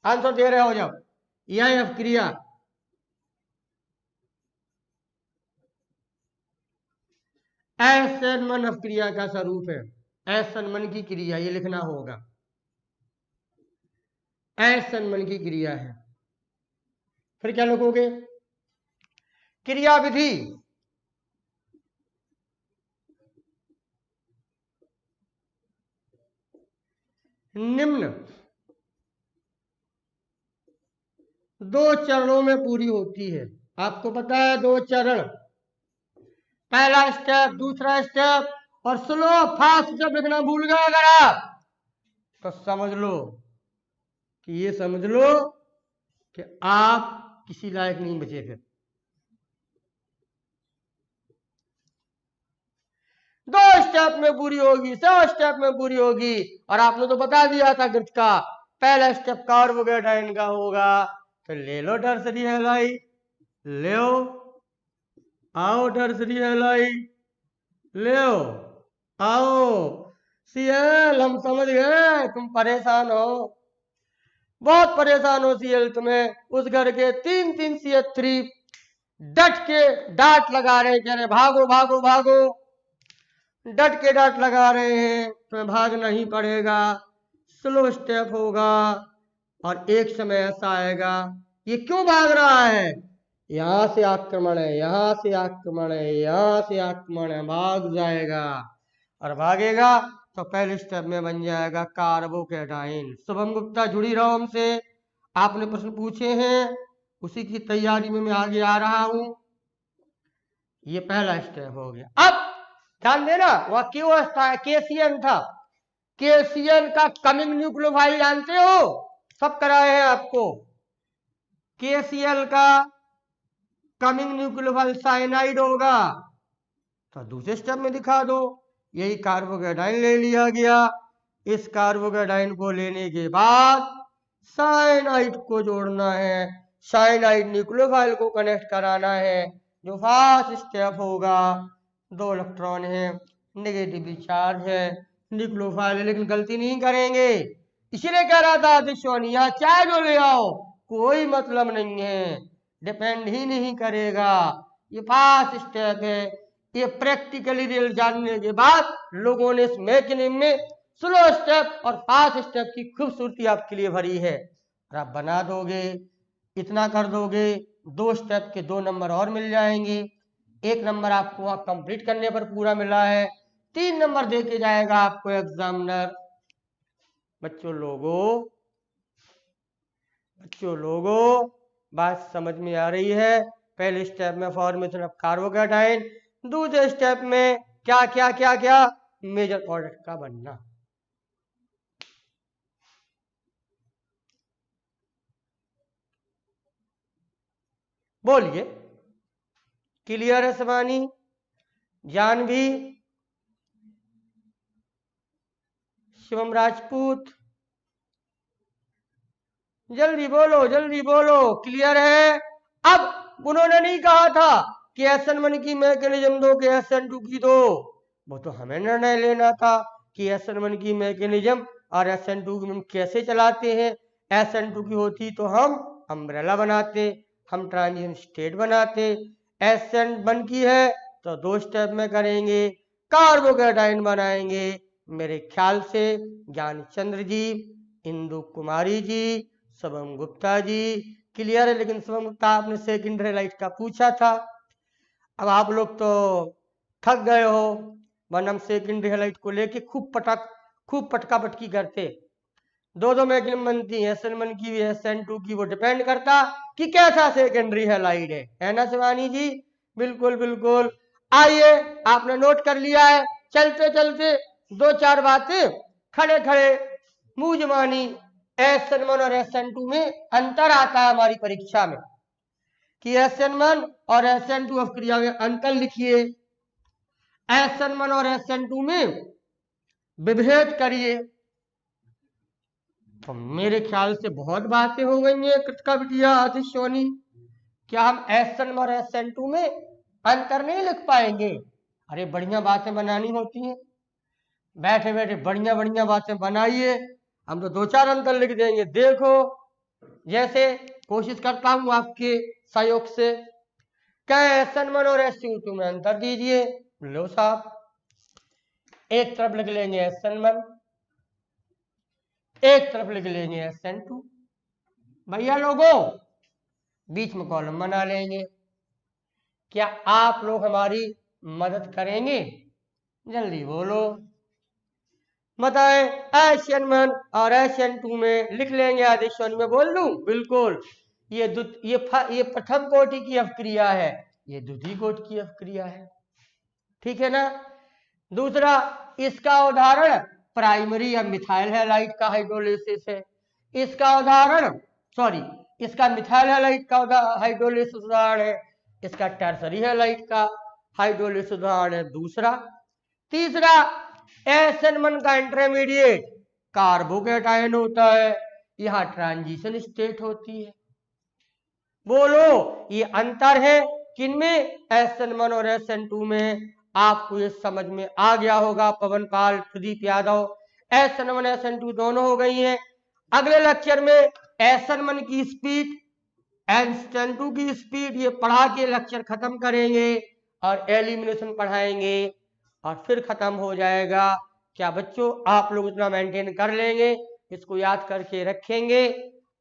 आंसर दे रहे हो जब, यह क्रिया SN1 क्रिया का स्वरूप है, SN1 की क्रिया, ये लिखना होगा, SN1 की क्रिया है। फिर क्या लिखोगे? क्रिया विधि, निम्न 2 चरणों में पूरी होती है। आपको पता है 2 चरण, पहला स्टेप, दूसरा स्टेप, और स्लो फास्ट जब लिखना भूल गए अगर आप, तो समझ लो कि ये समझ लो कि आप किसी लायक नहीं बचे। फिर 2 स्टेप में पूरी होगी, 100 स्टेप में पूरी होगी। और आपने तो बता दिया था ग्रिथ का पहला स्टेप कार्बोकेटाइन का होगा। तो ले लो टर्सरी हैलाइड, ले आओ टर्सरी हैलाइड, ले आओ। सीएल हम समझ गए तुम परेशान हो, बहुत परेशान हो सीएल तुम्हें। उस घर के 3 CH3 डट के डांट लगा रहे, कह रहे भागो भागो भागो, डट के डांट लगा रहे हैं। तुम्हें भागना ही पड़ेगा, स्लो स्टेप होगा और एक समय ऐसा आएगा। ये क्यों भाग रहा है? यहां से आक्रमण है, यहां से आक्रमण है, यहां से आक्रमण है, भाग जाएगा। और भागेगा तो पहले स्टेप में बन जाएगा कार्बोकेटाइन। शुभम गुप्ता जुड़ी रहो हमसे, आपने प्रश्न पूछे हैं, उसी की तैयारी में मैं आगे आ रहा हूं। ये पहला स्टेप हो गया। अब ध्यान देना, वह क्यों अवस्था है, केसीएन था। केसीएन का कमिंग न्यूक्लियोफाइल जानते हो, सब कराए हैं आपको। केसीएल का कमिंग न्यूक्लियोफाइल साइनाइड होगा, तो दूसरे स्टेप में दिखा दो। यही कार्बोकेटाइन ले लिया गया। इस कार्बोकेटाइन को लेने के बाद साइनाइड को जोड़ना है, साइनाइड न्यूक्लियोफाइल को कनेक्ट कराना है, जो फर्स्ट स्टेप होगा। 2 इलेक्ट्रॉन है, नेगेटिव चार्ज है, न्यूक्लियोफाइल है, लेकिन गलती नहीं करेंगे। इसीलिए कह रहा था आदिश्वनी, यहाँ चाहे जो ले आओ कोई मतलब नहीं है, डिपेंड ही नहीं करेगा। ये फर्स्ट स्टेप है। ये प्रैक्टिकली रियल जानने के बाद लोगों ने इस मैकेनिज्म में स्लो स्टेप और फास्ट स्टेप की खूबसूरती आपके लिए भरी है। और आप बना दोगे, इतना कर दोगे, 2 स्टेप के 2 नंबर और मिल जाएंगे। 1 नंबर आपको वहां कंप्लीट करने पर पूरा मिला है, 3 नंबर दे के जाएगा आपको एग्जामिनर। बच्चों लोगों बात समझ में आ रही है? पहले स्टेप में फॉर्मेशन ऑफ कार्बोकेटाइन, दूसरे स्टेप में क्या क्या क्या क्या, मेजर प्रोडक्ट का बनना। बोलिए, क्लियर है शिवानी, जानवी, शिवम राजपूत, जल्दी बोलो, क्लियर है? अब उन्होंने नहीं कहा था कि SN1 की मैकेनिज्म दो कि SN2 की दो, वो तो हमें निर्णय लेना था कि SN1 की मैकेनिज्म और SN2 की कैसे चलाते हैं। SN2 की होती तो हम अम्ब्रेला बनाते, हम ट्रांजिशन स्टेट बनाते। SN1 की है तो 2 स्टेप में करेंगे, कार्बोकेटाइन बनाएंगे। मेरे ख्याल से ज्ञानचंद्र जी, इंदु कुमारी जी, शुभम गुप्ता जी क्लियर है। लेकिन शुभम गुप्ता आपने सेकेंडरी लाइट का पूछा था, अब आप लोग तो थक गए हो, वरना हम सेकेंडरी लाइट को लेके खूब पटका पटकी करते। 2 मैकेनिज्म बनती है, SN1 की, SN2 की, वो डिपेंड करता कि कैसा सेकेंडरी लाइट है ना शिवानी जी? बिल्कुल। आइए, आपने नोट कर लिया है, चलते चलते 2-4 बातें खड़े खड़े मुंह जबानी। SN1 और SN2 में अंतर आता है हमारी परीक्षा में कि SN1 और SN2 अभिक्रिया में अंतर लिखिए, SN1 और SN2 में विभेद करिए। तो मेरे ख्याल से बहुत बातें हो गई हैं कृतिका बिटिया, आतिश सोनी, क्या हम SN1 और SN2 में अंतर नहीं लिख पाएंगे? अरे बढ़िया बातें बनानी होती हैं, बैठे बैठे बढ़िया बातें बनाइए, हम तो 2-4 अंतर लिख देंगे। देखो, जैसे कोशिश करता हूं आपके सहयोग से, क्या SN1 और SN2 में अंतर दीजिए। लो साहब, एक तरफ लिख लेंगे SN1, एक तरफ लिख लेंगे SN2। भैया लोगों, बीच में कॉलम बना लेंगे। क्या आप लोग हमारी मदद करेंगे? जल्दी बोलो, बताएं। SN1 और SN2 में लिख लेंगे, आदेशवाणी में बोल दूं? बिल्कुल। ये प्रथम कोटि की अभिक्रिया है, ये द्वितीय कोटि की अभिक्रिया है, ठीक है ना? दूसरा, इसका उदाहरण प्राइमरी या मिथाइल हैलाइड का हाइड्रोलिसिस है। इसका उदाहरण इसका मिथाइल हैलाइड का हाइड्रोलिसिस उदाहरण है, इसका टर्सरी हैलाइड का हाइड्रोलिसिस उदाहरण है दूसरा। तीसरा SN1 का इंटरमीडिएट कार्बोकेटायन होता है, यहां ट्रांजिशन स्टेट होती है। बोलो ये अंतर है किनमें, SN1 और SN2 में। आपको ये समझ में आ गया होगा पवन पाल, प्रदीप यादव। SN1 SN2 दोनों हो गई हैं। अगले लेक्चर में SN1 की स्पीड, SN2 की स्पीड ये पढ़ा के लेक्चर खत्म करेंगे और एलिमिनेशन पढ़ाएंगे और फिर खत्म हो जाएगा। क्या बच्चों आप लोग इतना मेंटेन कर लेंगे, इसको याद करके रखेंगे।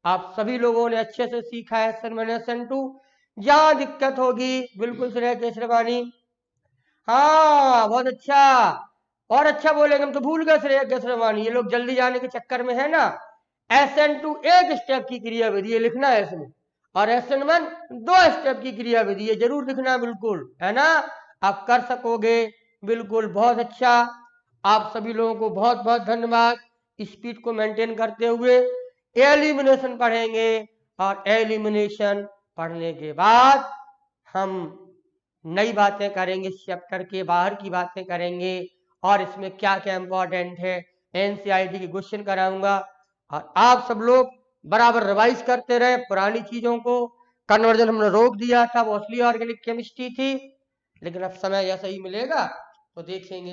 आप सभी लोगों ने अच्छे से सीखा है SN1 SN2। जहां दिक्कत होगी बिल्कुल श्रेय केसरवानी, हाँ बहुत अच्छा, और अच्छा बोलेंगे, हम तो भूल गए श्रेय केसरवानी, ये लोग जल्दी जाने के चक्कर में है ना। SN2 एक स्टेप की क्रियाविधि लिखना है इसमें, और SN1 दो स्टेप की क्रियाविधि है, जरूर लिखना बिल्कुल, है ना। आप कर सकोगे बिल्कुल, बहुत अच्छा। आप सभी लोगों को बहुत बहुत धन्यवाद। स्पीड को मेंटेन करते हुए एलिमिनेशन पढ़ेंगे और एलिमिनेशन पढ़ने के बाद हम नई बातें करेंगे, चैप्टर के बाहर की बातें करेंगे और इसमें क्या क्या इंपॉर्टेंट है, NCERT के क्वेश्चन कराऊंगा। और आप सब लोग बराबर रिवाइज करते रहे पुरानी चीजों को। कन्वर्जन हमने रोक दिया था, वो असली ऑर्गेनिक केमिस्ट्री थी, लेकिन अब समय ऐसा ही मिलेगा तो देखेंगे।